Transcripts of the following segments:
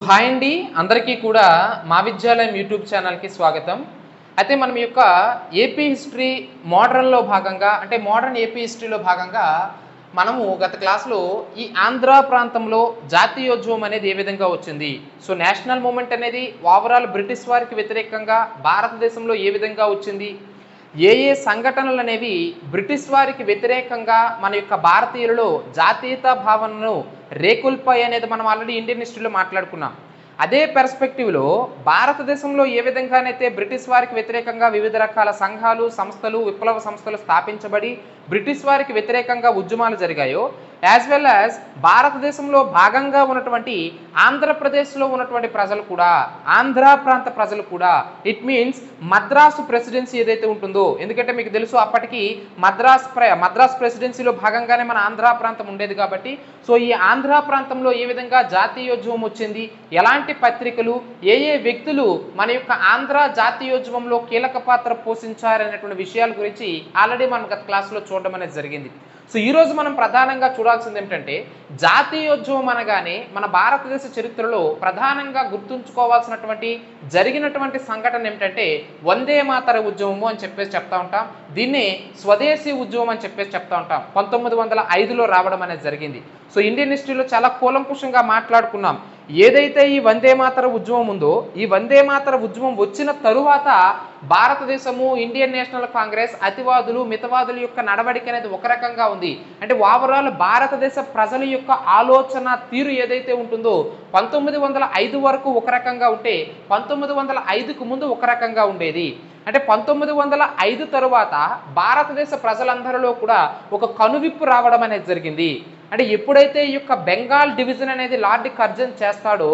Hi అండి, అందరికీ కూడా మా విద్యాలయం యూట్యూబ్ ఛానల్కి స్వాగతం. అయితే మనం యొక్క ఏపీ హిస్టరీ మోడర్న్లో భాగంగా అంటే మోడర్న్ ఏపీ హిస్టరీలో భాగంగా మనము గత క్లాస్లో ఈ ఆంధ్ర ప్రాంతంలో జాతీయోద్యమం అనేది ఏ విధంగా వచ్చింది, సో నేషనల్ మూమెంట్ అనేది ఓవరాల్ బ్రిటిష్ వారికి వ్యతిరేకంగా భారతదేశంలో ఏ విధంగా వచ్చింది, ఏ ఏ సంఘటనలు అనేవి బ్రిటిష్ వారికి వ్యతిరేకంగా మన యొక్క భారతీయులలో జాతీయత భావనను రేకొల్పాయి అనేది మనం ఆల్రెడీ ఇండియన్ హిస్టరీలో మాట్లాడుకున్నాం. అదే పెర్స్పెక్టివ్లో భారతదేశంలో ఏ విధంగానైతే బ్రిటిష్ వారికి వ్యతిరేకంగా వివిధ రకాల సంఘాలు, సంస్థలు, విప్లవ సంస్థలు స్థాపించబడి బ్రిటిష్ వారికి వ్యతిరేకంగా ఉద్యమాలు జరిగాయో, యాజ్ వెల్ యాజ్ భారతదేశంలో భాగంగా ఉన్నటువంటి ఆంధ్రప్రదేశ్లో ఉన్నటువంటి ప్రజలు కూడా, ఆంధ్ర ప్రాంత ప్రజలు కూడా, ఇట్ మీన్స్ మద్రాసు ప్రెసిడెన్సీ ఏదైతే ఉంటుందో, ఎందుకంటే మీకు తెలుసు అప్పటికి మద్రాస్ ప్రెసిడెన్సీలో భాగంగానే మన ఆంధ్ర ప్రాంతం ఉండేది కాబట్టి, సో ఈ ఆంధ్ర ప్రాంతంలో ఏ విధంగా జాతీయోద్యమం వచ్చింది, ఎలాంటి పత్రికలు, ఏ ఏ వ్యక్తులు మన యొక్క ఆంధ్ర జాతీయోద్యమంలో కీలక పాత్ర పోషించారనేటువంటి విషయాల గురించి ఆల్రెడీ మనం గత క్లాస్లో చూడడం అనేది జరిగింది. సో ఈరోజు మనం ప్రధానంగా చూడాల్సింది ఏమిటంటే, జాతీయోద్యమం అనగానే మన భారతదేశ చరిత్రలో ప్రధానంగా గుర్తుంచుకోవాల్సినటువంటి జరిగినటువంటి సంఘటన ఏమిటంటే వందే మాతర ఉద్యమము అని చెప్పేసి చెప్తా ఉంటాం. దీన్నే స్వదేశీ ఉద్యమం అని చెప్పేసి చెప్తా ఉంటాం. 1905లో రావడం అనేది జరిగింది. సో ఇండియన్ హిస్టరీలో చాలా కూలంకుషంగా మాట్లాడుకున్నాం. ఏదైతే ఈ వందే మాతర ఉద్యమం ఉందో, ఈ వందే మాతర ఉద్యమం వచ్చిన తరువాత భారతదేశము, ఇండియన్ నేషనల్ కాంగ్రెస్, అతివాదులు, మితవాదుల యొక్క నడవడిక అనేది ఒక రకంగా ఉంది. అంటే ఓవరాల్ భారతదేశ ప్రజల యొక్క ఆలోచన తీరు ఏదైతే ఉంటుందో 1905 వరకు ఒక రకంగా ఉంటే 1905కు ముందు ఒక రకంగా ఉండేది. అంటే 1905 తరువాత భారతదేశ ప్రజలందరిలో కూడా ఒక కనువిప్పు రావడం అనేది జరిగింది. అంటే ఎప్పుడైతే ఈ యొక్క బెంగాల్ డివిజన్ అనేది లార్డ్ కర్జన్ చేస్తాడో,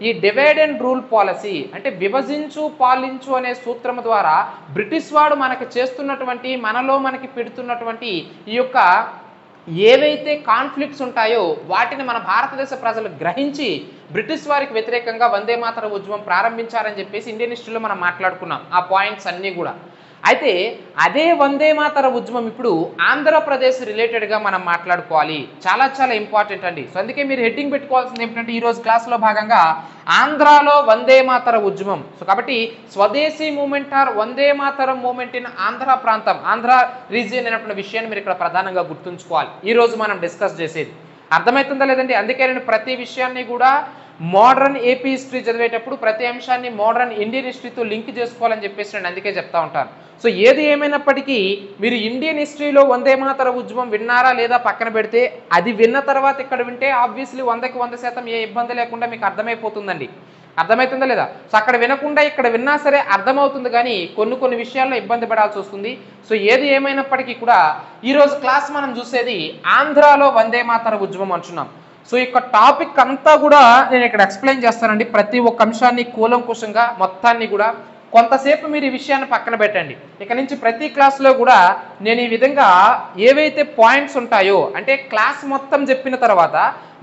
ఈ డివైడ్ అండ్ రూల్ పాలసీ అంటే విభజించు పాలించు అనే సూత్రం ద్వారా బ్రిటిష్ వాడు మనకి చేస్తున్నటువంటి, మనలో మనకి పెడుతున్నటువంటి ఈ యొక్క ఏవైతే కాన్ఫ్లిక్ట్స్ ఉంటాయో వాటిని మన భారతదేశ ప్రజలు గ్రహించి బ్రిటిష్ వారికి వ్యతిరేకంగా వందే మాతర ఉద్యమం ప్రారంభించారని చెప్పేసి ఇండియన్ హిస్టరీలో మనం మాట్లాడుకున్నాం ఆ పాయింట్స్ అన్నీ కూడా. అయితే అదే వందే మాతర ఉద్యమం ఇప్పుడు ఆంధ్రప్రదేశ్ రిలేటెడ్గా మనం మాట్లాడుకోవాలి. చాలా చాలా ఇంపార్టెంట్ అండి. సో అందుకే మీరు హెడ్డింగ్ పెట్టుకోవాల్సింది ఏమిటంటే, ఈరోజు క్లాస్లో భాగంగా ఆంధ్రాలో వందే మాతర ఉద్యమం. సో కాబట్టి Swadeshi movement or Vande Mataram movement in Andhra ప్రాంతం, ఆంధ్ర రీజియన్ అనేటువంటి విషయాన్ని మీరు ఇక్కడ ప్రధానంగా గుర్తుంచుకోవాలి. ఈరోజు మనం డిస్కస్ చేసేది అర్థమవుతుందా లేదండి? అందుకే నేను ప్రతి విషయాన్ని కూడా మోడర్న్ ఏపీ హిస్టరీ చదివేటప్పుడు ప్రతి అంశాన్ని మోడర్న్ ఇండియన్ హిస్టరీతో లింక్ చేసుకోవాలని చెప్పేసి నేను అందుకే చెప్తా ఉంటాను. సో ఏది ఏమైనప్పటికీ మీరు ఇండియన్ హిస్టరీలో వందే మాతర ఉద్యమం విన్నారా లేదా పక్కన పెడితే, అది విన్న తర్వాత ఇక్కడ వింటే ఆబ్వియస్లీ 100కి 100% ఏ ఇబ్బంది లేకుండా మీకు అర్థమైపోతుందండి. అర్థమవుతుందా లేదా? సో అక్కడ వినకుండా ఇక్కడ విన్నా సరే అర్థమవుతుంది, కానీ కొన్ని విషయాల్లో ఇబ్బంది పడాల్సి వస్తుంది. సో ఏది ఏమైనప్పటికీ కూడా ఈరోజు క్లాస్ మనం చూసేది ఆంధ్రాలో వందే మాతర ఉద్యమం అంటున్నాం. సో ఈ టాపిక్ అంతా కూడా నేను ఇక్కడ ఎక్స్ప్లెయిన్ చేస్తానండి. ప్రతి ఒక్క అంశాన్ని కూలంకుషంగా మొత్తాన్ని కూడా. కొంతసేపు మీరు ఈ విషయాన్ని పక్కన పెట్టండి. ఇక నుంచి ప్రతి క్లాస్లో కూడా నేను ఈ విధంగా ఏవైతే పాయింట్స్ ఉంటాయో, అంటే క్లాస్ మొత్తం చెప్పిన తర్వాత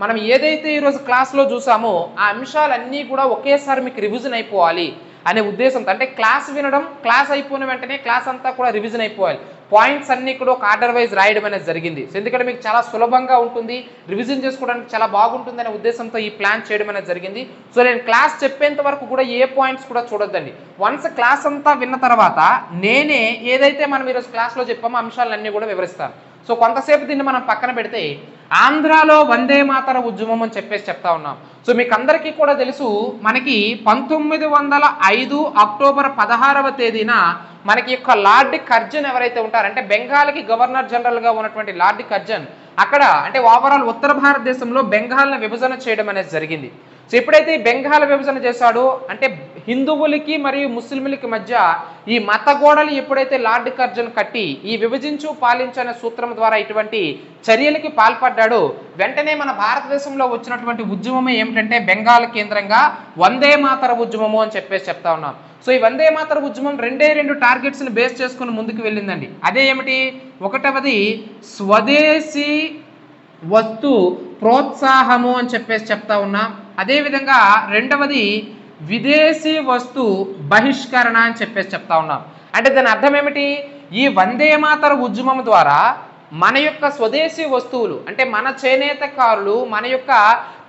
మనం ఏదైతే ఈరోజు క్లాస్లో చూసామో ఆ అంశాలన్నీ కూడా ఒకేసారి మీకు రివిజన్ అయిపోవాలి అనే ఉద్దేశంతో, అంటే క్లాస్ వినడం, క్లాస్ అయిపోయిన వెంటనే క్లాస్ అంతా కూడా రివిజన్ అయిపోవాలి. పాయింట్స్ అన్నీ కూడా ఒక ఆర్డర్ వైజ్ రాయడం అనేది జరిగింది. సో ఎందుకంటే మీకు చాలా సులభంగా ఉంటుంది, రివిజన్ చేసుకోవడానికి చాలా బాగుంటుంది అనే ఉద్దేశంతో ఈ ప్లాన్ చేయడం అనేది జరిగింది. సో నేను క్లాస్ చెప్పేంత వరకు కూడా ఏ పాయింట్స్ కూడా చూడొద్దండి. వన్స్ క్లాస్ అంతా విన్న తర్వాత నేనే ఏదైతే మనం ఈరోజు క్లాస్లో చెప్పామో అంశాలన్నీ కూడా వివరిస్తాను. సో కొంతసేపు దీన్ని మనం పక్కన పెడితే ఆంధ్రాలో వందే మాతర ఉద్యమం అని చెప్పేసి చెప్తా ఉన్నాం. సో మీకు అందరికీ కూడా తెలుసు, మనకి 1905 అక్టోబర్ 16వ తేదీన మనకి యొక్క లార్డ్ కర్జన్ ఎవరైతే ఉంటారంటే బెంగాల్కి గవర్నర్ జనరల్గా ఉన్నటువంటి లార్డ్ కర్జన్ అక్కడ అంటే ఓవరాల్ ఉత్తర భారతదేశంలో బెంగాల్ని విభజన చేయడం అనేది జరిగింది. సో ఎప్పుడైతే బెంగాల్ విభజన చేశాడో, అంటే హిందువులకి మరియు ముస్లింలకి మధ్య ఈ మత గోడలు ఎప్పుడైతే లార్డ్ కర్జన్ కట్టి ఈ విభజించు పాలించు అనే సూత్రం ద్వారా ఇటువంటి చర్యలకి పాల్పడ్డాడో, వెంటనే మన భారతదేశంలో వచ్చినటువంటి ఉద్యమమే ఏమిటంటే బెంగాల్ కేంద్రంగా వందే మాతర ఉద్యమము అని చెప్పేసి చెప్తా ఉన్నాం. సో ఈ వందే మాతర ఉద్యమం రెండు టార్గెట్స్ని బేస్ చేసుకుని ముందుకు వెళ్ళిందండి. అదే ఏమిటి? ఒకటవది స్వదేశీ వస్తు ప్రోత్సాహము అని చెప్పేసి చెప్తా ఉన్నాం. అదేవిధంగా రెండవది విదేశీ వస్తు బహిష్కరణ అని చెప్పేసి చెప్తా ఉన్నాం. అంటే దాని అర్థం ఏమిటి? ఈ వందే మాతర ఉద్యమం ద్వారా మన యొక్క స్వదేశీ వస్తువులు అంటే మన చేనేతకారులు, మన యొక్క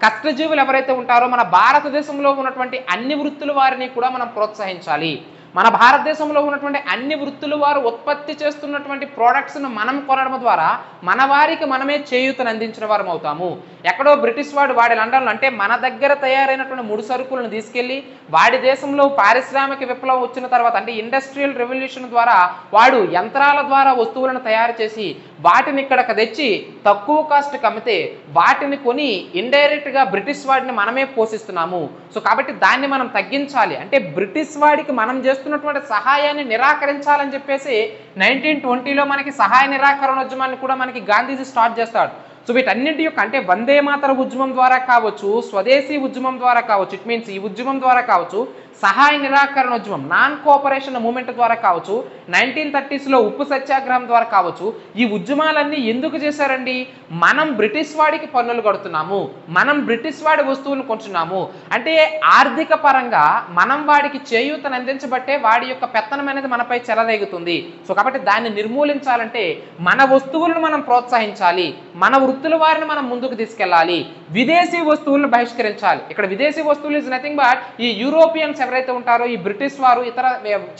కష్టజీవులు ఎవరైతే ఉంటారో మన భారతదేశంలో ఉన్నటువంటి అన్ని వృత్తుల వారిని కూడా మనం ప్రోత్సహించాలి. మన భారతదేశంలో ఉన్నటువంటి అన్ని వృత్తుల వారు ఉత్పత్తి చేస్తున్నటువంటి ప్రోడక్ట్స్ను మనం కొనడం ద్వారా మన వారికి మనమే చేయూతను అందించిన వారం అవుతాము. ఎక్కడో బ్రిటిష్ వాడి లండన్లో అంటే మన దగ్గర తయారైనటువంటి ముడి సరుకులను తీసుకెళ్ళి వాడి దేశంలో పారిశ్రామిక విప్లవం వచ్చిన తర్వాత అంటే ఇండస్ట్రియల్ రెవల్యూషన్ ద్వారా వాడు యంత్రాల ద్వారా వస్తువులను తయారు చేసి వాటిని ఇక్కడికి తెచ్చి తక్కువ కాస్ట్కి అమ్మితే వాటిని కొని ఇండైరెక్ట్గా బ్రిటిష్ వాడిని మనమే పోషిస్తున్నాము. సో కాబట్టి దాన్ని మనం తగ్గించాలి. అంటే బ్రిటిష్ వాడికి మనం చేస్తున్నటువంటి సహాయాన్ని నిరాకరించాలని చెప్పేసి 1920లో మనకి సహాయ నిరాకరణ ఉద్యమాన్ని కూడా మనకి గాంధీజీ స్టార్ట్ చేస్తాడు. సో వీటన్నింటి యొక్క అంటే వందే మాతర ఉద్యమం ద్వారా కావచ్చు, స్వదేశీ ఉద్యమం ద్వారా కావచ్చు, ఇట్ మీన్స్ ఈ ఉద్యమం ద్వారా కావచ్చు, సహాయ నిరాకరణ ఉద్యమం నాన్ కోఆపరేషన్ మూవ్మెంట్ ద్వారా కావచ్చు, 1930sలో ఉప్పు సత్యాగ్రహం ద్వారా కావచ్చు, ఈ ఉద్యమాలన్నీ ఎందుకు చేశారండి? మనం బ్రిటిష్ వాడికి పన్నులు కడుతున్నాము, మనం బ్రిటిష్ వాడి వస్తువులను కొంటున్నాము అంటే ఆర్థిక పరంగా మనం వాడికి చేయూతను అందించబట్టే వాడి యొక్క పెత్తనం అనేది మనపై చెలరేగుతుంది. సో కాబట్టి దాన్ని నిర్మూలించాలంటే మన వస్తువులను మనం ప్రోత్సహించాలి, మన వృత్తుల వారిని మనం ముందుకు తీసుకెళ్ళాలి, విదేశీ వస్తువులను బహిష్కరించాలి. ఇక్కడ విదేశీ వస్తువులు ఇస్ నథింగ్ బట్ ఈ యూరోపియన్స్ ఎవరైతే ఉంటారో ఈ బ్రిటిష్ వారు ఇతర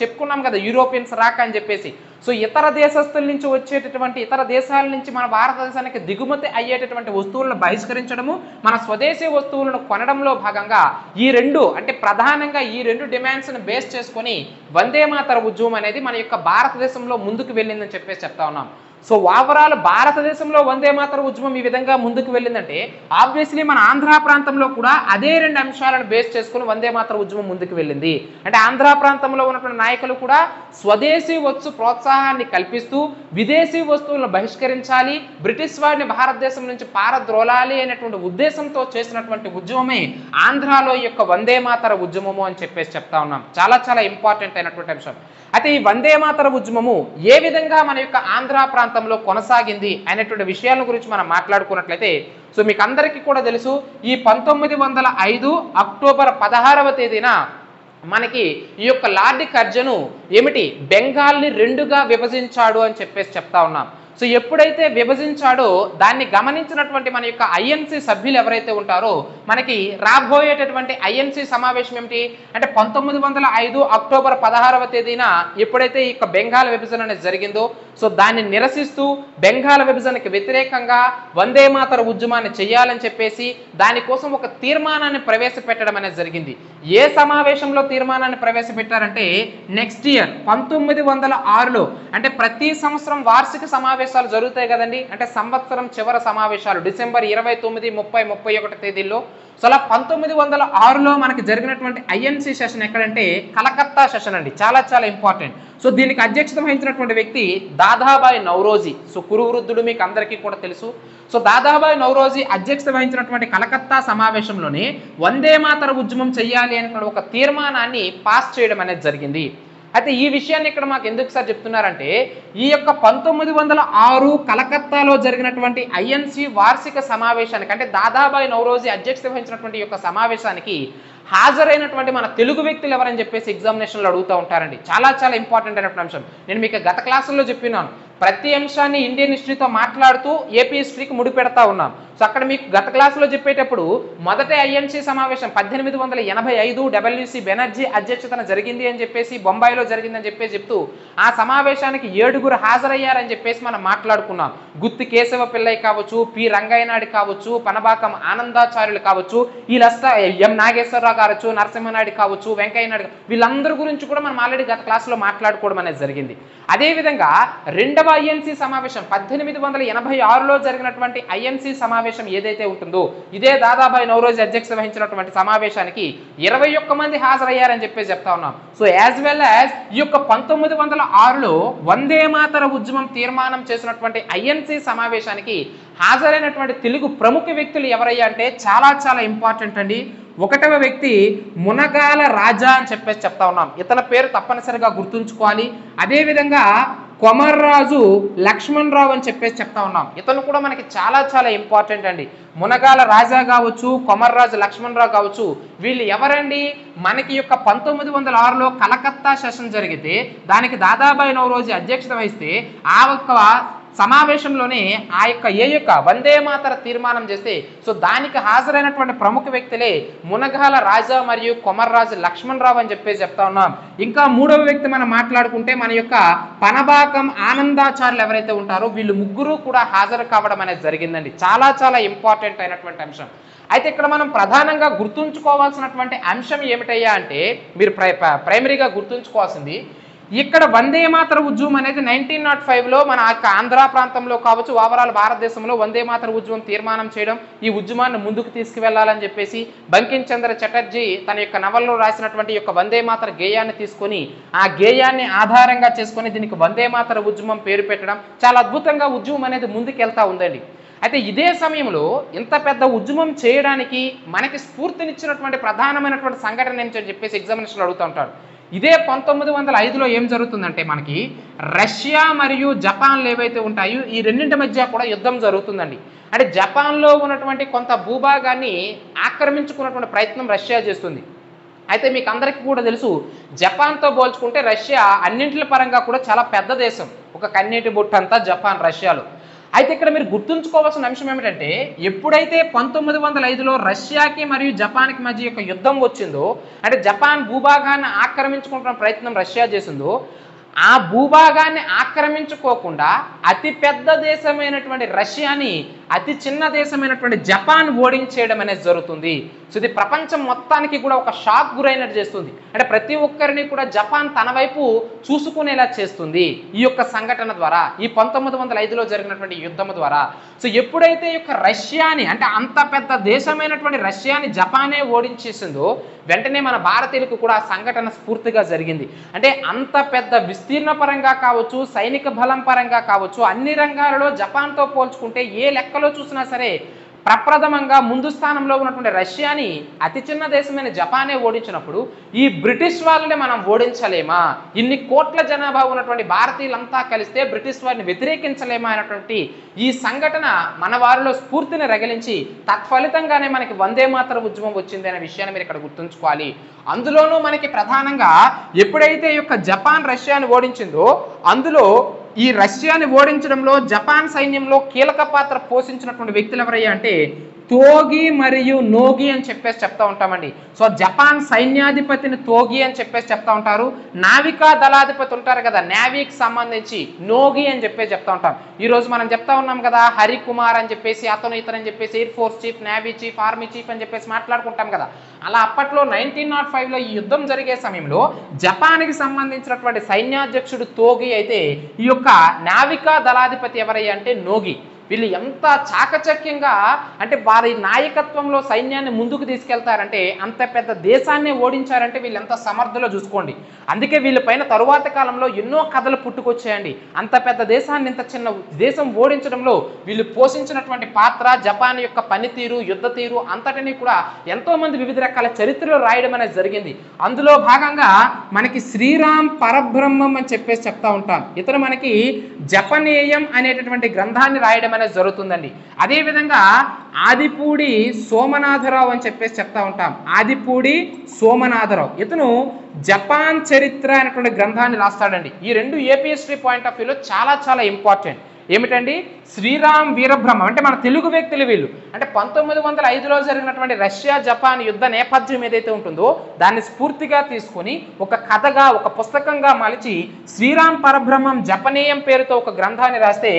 చెప్పుకున్నాం కదా యూరోపియన్స్ రాక అని చెప్పేసి. సో ఇతర దేశస్తుల నుంచి వచ్చేటటువంటి ఇతర దేశాల నుంచి మన భారతదేశానికి దిగుమతి అయ్యేటటువంటి వస్తువులను బహిష్కరించడము, మన స్వదేశీ వస్తువులను కొనడంలో భాగంగా ఈ రెండు అంటే ప్రధానంగా ఈ రెండు డిమాండ్స్ని బేస్ చేసుకొని వందే మాతర ఉద్యమం అనేది మన యొక్క భారతదేశంలో ముందుకు వెళ్ళిందని చెప్పేసి చెప్తా ఉన్నాం. సో ఓవరాల్ భారతదేశంలో వందే మాతర ఉద్యమం ఈ విధంగా ముందుకు వెళ్ళిందంటే ఆబ్వియస్లీ మన ఆంధ్ర ప్రాంతంలో కూడా అదే రెండు అంశాలను బేస్ చేసుకుని వందే మాతర ఉద్యమం ముందుకు వెళ్ళింది. అంటే ఆంధ్ర ప్రాంతంలో ఉన్నటువంటి నాయకులు కూడా స్వదేశీ వస్తు ప్రోత్సాహాన్ని కల్పిస్తూ విదేశీ వస్తువులను బహిష్కరించాలి, బ్రిటిష్ వాడిని భారతదేశం నుంచి పారద్రోలాలి అనేటువంటి ఉద్దేశంతో చేసినటువంటి ఉద్యమమే ఆంధ్రాలో ఈ యొక్క వందే మాతర ఉద్యమము అని చెప్పేసి చెప్తా ఉన్నాం. చాలా చాలా ఇంపార్టెంట్ అయినటువంటి అంశం. అయితే ఈ వందే మాతర ఉద్యమము ఏ విధంగా మన యొక్క ఆంధ్ర ప్రాంతంలో కొనసాగింది అనేటువంటి విషయాల గురించి మనం మాట్లాడుకున్నట్లయితే సో మీకు అందరికీ కూడా తెలుసు ఈ 1905 అక్టోబర్ 16వ తేదీన మనకి ఈ యొక్క లార్డ్ కర్జను ఏమిటి బెంగాల్ని రెండుగా విభజించాడు అని చెప్పేసి చెప్తా ఉన్నాం. సో ఎప్పుడైతే విభజించాడో దాన్ని గమనించినటువంటి మన యొక్క ఐఎన్సి సభ్యులు ఎవరైతే ఉంటారో మనకి రాబోయేటటువంటి ఐఎన్సి సమావేశం ఏమిటి అంటే 1905 అక్టోబర్ 16వ తేదీన ఎప్పుడైతే ఈ యొక్క బెంగాల్ విభజన అనేది జరిగిందో సో దాన్ని నిరసిస్తూ బెంగాల్ విభజనకి వ్యతిరేకంగా వందే మాతర ఉద్యమాన్ని చేయాలని చెప్పేసి దానికోసం ఒక తీర్మానాన్ని ప్రవేశపెట్టడం అనేది జరిగింది. ఏ సమావేశంలో తీర్మానాన్ని ప్రవేశపెట్టారంటే నెక్స్ట్ ఇయర్ 1906లో అంటే ప్రతి సంవత్సరం వార్షిక సమావేశాలు జరుగుతాయి కదండి. అంటే సంవత్సరం చివరి సమావేశాలు డిసెంబర్ 29, 30, 31 తేదీల్లో. సో అలా 1906లో మనకి జరిగినటువంటి ఐఎన్సి సెషన్ ఎక్కడంటే కలకత్తా సెషన్ అండి. చాలా చాలా ఇంపార్టెంట్. సో దీనికి అధ్యక్షత వహించినటువంటి వ్యక్తి దాదాబాయి నౌరోజీ. సో కురువృద్ధుడు మీకు అందరికీ కూడా తెలుసు. సో దాదాబాయి నౌరోజీ అధ్యక్షత వహించినటువంటి కలకత్తా సమావేశంలోనే వందే మాతర ఉద్యమం చెయ్యాలి అనే ఒక తీర్మానాన్ని పాస్ చేయడం అనేది జరిగింది. అయితే ఈ విషయాన్ని ఇక్కడ మాకు ఎందుకు సార్ చెప్తున్నారంటే ఈ యొక్క 1906 కలకత్తాలో జరిగినటువంటి ఐఎన్సి వార్షిక సమావేశానికి అంటే దాదాబాయి నౌరోజీ అధ్యక్షత వహించినటువంటి యొక్క సమావేశానికి హాజరైనటువంటి మన తెలుగు వ్యక్తులు ఎవరని చెప్పేసి ఎగ్జామినేషన్లో అడుగుతూ ఉంటారండి. చాలా చాలా ఇంపార్టెంట్ అయినటువంటి అంశం. నేను మీకు గత క్లాసుల్లో చెప్పినాను ప్రతి అంశాన్ని ఇండియన్ హిస్టరీతో మాట్లాడుతూ ఏపీ హిస్టరీకి ముడిపెడతా ఉన్నాం. సో అక్కడ మీకు గత క్లాసులో చెప్పేటప్పుడు మొదటి ఐఎన్సి సమావేశం 1885 డబ్ల్యూసి బెనర్జీ అధ్యక్షతన జరిగింది అని చెప్పేసి బొంబాయిలో జరిగిందని చెప్పేసి చెప్తూ ఆ సమావేశానికి 7 హాజరయ్యారని చెప్పేసి మనం మాట్లాడుకున్నాం. గుత్తి కేశవ పిల్లయ్య కావచ్చు, పి రంగయ్యనాయుడు కావచ్చు, పనబాకం ఆనందాచార్యులు కావచ్చు, వీళ్ళంతా ఎం నాగేశ్వరరావు కావచ్చు, నరసింహనాయుడు కావచ్చు, వెంకయ్యనాయుడు వీళ్ళందరి గురించి కూడా మనం ఆల్రెడీ గత క్లాసులో మాట్లాడుకోవడం అనేది జరిగింది. అదేవిధంగా రెండవ ఐఎన్సి సమావేశం 1886లో జరిగినటువంటి ఐఎన్సి సమావేశం ఏదైతే ఉంటుందో ఇదే దాదాబాయి నౌరోజీ అధ్యక్షత వహించినటువంటి సమావేశానికి 21 మంది హాజరయ్యారని చెప్పేసి చెప్తా ఉన్నాం. సో యాజ్ వెల్ యాజ్ ఈ యొక్క 1906లో వందే మాతర ఉద్యమం తీర్మానం చేసినటువంటి ఐఎన్సి సమావేశానికి హాజరైనటువంటి తెలుగు ప్రముఖ వ్యక్తులు ఎవరయ్యా అంటే చాలా చాలా ఇంపార్టెంట్ అండి. 1వ వ్యక్తి మునగాల రాజా అని చెప్పేసి చెప్తా ఉన్నాం. ఇతని పేరు తప్పనిసరిగా గుర్తుంచుకోవాలి. అదేవిధంగా కొమర్రాజు లక్ష్మణ్ రావు అని చెప్పేసి చెప్తా ఉన్నాం. ఇతను కూడా మనకి చాలా చాలా ఇంపార్టెంట్ అండి. మునగాల రాజా కావచ్చు, కొమర్రాజు లక్ష్మణ్ రావు కావచ్చు, వీళ్ళు ఎవరండి మనకి యొక్క 1906లో కలకత్తా సెషన్ జరిగితే దానికి దాదాబాయి నౌరోజీ అధ్యక్షత వహిస్తే ఆ ఒక్క సమావేశంలోనే ఏ యొక్క వందే మాతర తీర్మానం చేస్తే సో దానికి హాజరైనటువంటి ప్రముఖ వ్యక్తులే మునగాల రాజా మరియు కొమర్రాజు లక్ష్మణరావు అని చెప్పేసి చెప్తా ఉన్నాం. ఇంకా మూడవ వ్యక్తి మనం మాట్లాడుకుంటే మన యొక్క పనబాకం ఆనందాచార్యులు ఎవరైతే ఉంటారో వీళ్ళు ముగ్గురు కూడా హాజరు కావడం అనేది జరిగిందండి. చాలా చాలా ఇంపార్టెంట్ అయినటువంటి అంశం. అయితే ఇక్కడ మనం ప్రధానంగా గుర్తుంచుకోవాల్సినటువంటి అంశం ఏమిటయ్యా అంటే మీరు ప్రైమరీగా గుర్తుంచుకోవాల్సింది ఇక్కడ వందే మాతర ఉద్యమం అనేది 1905లో మన ఆంధ్ర ప్రాంతంలో కావచ్చు ఓవరాల్ భారతదేశంలో వందే మాతర ఉద్యమం తీర్మానం చేయడం, ఈ ఉద్యమాన్ని ముందుకు తీసుకువెళ్లాలని చెప్పేసి బంకిం చంద్ర చటర్జీ తన యొక్క నవల్లో రాసినటువంటి యొక్క వందే మాతర గేయాన్ని తీసుకొని ఆ గేయాన్ని ఆధారంగా చేసుకొని దీనికి వందే మాతర ఉద్యమం పేరు పెట్టడం, చాలా అద్భుతంగా ఉద్యమం అనేది ముందుకెళ్తా ఉందండి. అయితే ఇదే సమయంలో ఇంత పెద్ద ఉద్యమం చేయడానికి మనకి స్ఫూర్తినిచ్చినటువంటి ప్రధానమైనటువంటి సంఘటన ఏమిటని చెప్పేసి ఎగ్జామినేషన్లో అడుగుతూ ఉంటారు. ఇదే 1905లో ఏం జరుగుతుందంటే మనకి రష్యా మరియు జపాన్లు ఏవైతే ఉంటాయో ఈ రెండింటి మధ్య కూడా యుద్ధం జరుగుతుందండి. అంటే జపాన్లో ఉన్నటువంటి కొంత భూభాగాన్ని ఆక్రమించుకున్నటువంటి ప్రయత్నం రష్యా చేస్తుంది. అయితే మీకు అందరికీ కూడా తెలుసు జపాన్తో పోల్చుకుంటే రష్యా అన్నింటి పరంగా కూడా చాలా పెద్ద దేశం, ఒక కన్నీటి బొట్టంతా జపాన్ రష్యాలో. అయితే ఇక్కడ మీరు గుర్తుంచుకోవాల్సిన అంశం ఏమిటంటే ఎప్పుడైతే 1905లో రష్యాకి మరియు జపాన్కి మధ్య యొక్క యుద్ధం వచ్చిందో, అంటే జపాన్ భూభాగాన్ని ఆక్రమించుకుంటున్న ప్రయత్నం రష్యా చేసిందో, ఆ భూభాగాన్ని ఆక్రమించుకోకుండా అతి పెద్ద దేశమైనటువంటి రష్యాని అతి చిన్న దేశమైనటువంటి జపాన్ ఓడించేయడం అనేది జరుగుతుంది. సో ఇది ప్రపంచం మొత్తానికి కూడా ఒక షాక్ గురైనట్టు చేస్తుంది. అంటే ప్రతి ఒక్కరిని కూడా జపాన్ తన వైపు చూసుకునేలా చేస్తుంది ఈ యొక్క సంఘటన ద్వారా, ఈ 1905లో జరిగినటువంటి యుద్ధం ద్వారా. సో ఎప్పుడైతే ఈ యొక్క రష్యాని అంటే అంత పెద్ద దేశమైనటువంటి రష్యాని జపానే ఓడించేసిందో వెంటనే మన భారతీయులకు కూడా ఆ సంఘటన స్ఫూర్తిగా జరిగింది. అంటే అంత పెద్ద విస్తీర్ణ పరంగా కావచ్చు, సైనిక బలం పరంగా కావచ్చు, అన్ని రంగాలలో జపాన్తో పోల్చుకుంటే ఏ లెక్కలో చూసినా సరే ప్రప్రథమంగా ముందు స్థానంలో ఉన్నటువంటి రష్యాని అతి చిన్న దేశమైన జపానే ఓడించినప్పుడు ఈ బ్రిటిష్ వాళ్ళని మనం ఓడించలేమా, ఇన్ని కోట్ల జనాభా ఉన్నటువంటి భారతీయులంతా కలిస్తే బ్రిటిష్ వారిని వ్యతిరేకించలేమా అనేటువంటి ఈ సంఘటన మన వారిలో స్ఫూర్తిని రగిలించి తత్ఫలితంగానే మనకి వందే మాతర ఉద్యమం వచ్చింది అనే విషయాన్ని మీరు ఇక్కడ గుర్తుంచుకోవాలి. అందులోనూ మనకి ప్రధానంగా ఎప్పుడైతే ఈ యొక్క జపాన్ రష్యాని ఓడించిందో అందులో ఈ రష్యాని ఓడించడంలో జపాన్ సైన్యంలో కీలక పాత్ర పోషించినటువంటి వ్యక్తులు ఎవరయ్యా అంటే తోగి మరియు నోగి అని చెప్పేసి చెప్తా ఉంటామండి. సో జపాన్ సైన్యాధిపతిని తోగి అని చెప్పేసి చెప్తా ఉంటారు, నావికా దళాధిపతి ఉంటారు కదా నేవీకి సంబంధించి నోగి అని చెప్పేసి చెప్తా ఉంటాం. ఈరోజు మనం చెప్తా ఉన్నాం కదా హరికుమార్ అని చెప్పేసి అతను ఇతరని చెప్పేసి air force chief, navy chief, army chief అని చెప్పేసి మాట్లాడుకుంటాం కదా. అలా అప్పట్లో 1905లో ఈ యుద్ధం జరిగే సమయంలో జపాన్కి సంబంధించినటువంటి సైన్యాధ్యక్షుడు తోగి అయితే ఈ యొక్క నావికా దళాధిపతి ఎవరయ్యా అంటే నోగి. వీళ్ళు ఎంత చాకచక్యంగా అంటే వారి నాయకత్వంలో సైన్యాన్ని ముందుకు తీసుకెళ్తారంటే అంత పెద్ద దేశాన్ని ఓడించారంటే వీళ్ళు ఎంత సమర్థులో చూసుకోండి. అందుకే వీళ్ళపైన తరువాత కాలంలో ఎన్నో కథలు పుట్టుకొచ్చాయండి. అంత పెద్ద దేశాన్ని ఇంత చిన్న దేశం ఓడించడంలో వీళ్ళు పోషించినటువంటి పాత్ర, జపాన్ యొక్క పనితీరు, యుద్ధ తీరు అంతటినీ కూడా ఎంతోమంది వివిధ రకాల చరిత్రలు రాయడం అనేది జరిగింది. అందులో భాగంగా మనకి శ్రీరామ్ పరబ్రహ్మం అని చెప్పేసి చెప్తా ఉంటాం. ఇతను మనకి జపనేయం అనేటటువంటి గ్రంథాన్ని రాయడం అనేది జరుగుతుందండి. అదేవిధంగా ఆదిపూడి సోమనాథరావు అని చెప్పేసి చెప్తా ఉంటాం. ఆదిపూడి సోమనాథరావు ఇతను జపాన్ చరిత్ర అనేటువంటి గ్రంథాన్ని రాస్తాడండి. ఈ రెండు ఏపీ హిస్టరీ పాయింట్ ఆఫ్ వ్యూలో చాలా చాలా ఇంపార్టెంట్. ఏమిటండి శ్రీరామ్ వీరబ్రహ్మం అంటే మన తెలుగు వ్యక్తులు వీళ్ళు. అంటే 1905లో జరిగినటువంటి రష్యా జపాన్ యుద్ధ నేపథ్యం ఏదైతే ఉంటుందో దాన్ని స్ఫూర్తిగా తీసుకొని ఒక కథగా, ఒక పుస్తకంగా మలిచి శ్రీరామ్ పరబ్రహ్మం జపనీయం పేరుతో ఒక గ్రంథాన్ని రాస్తే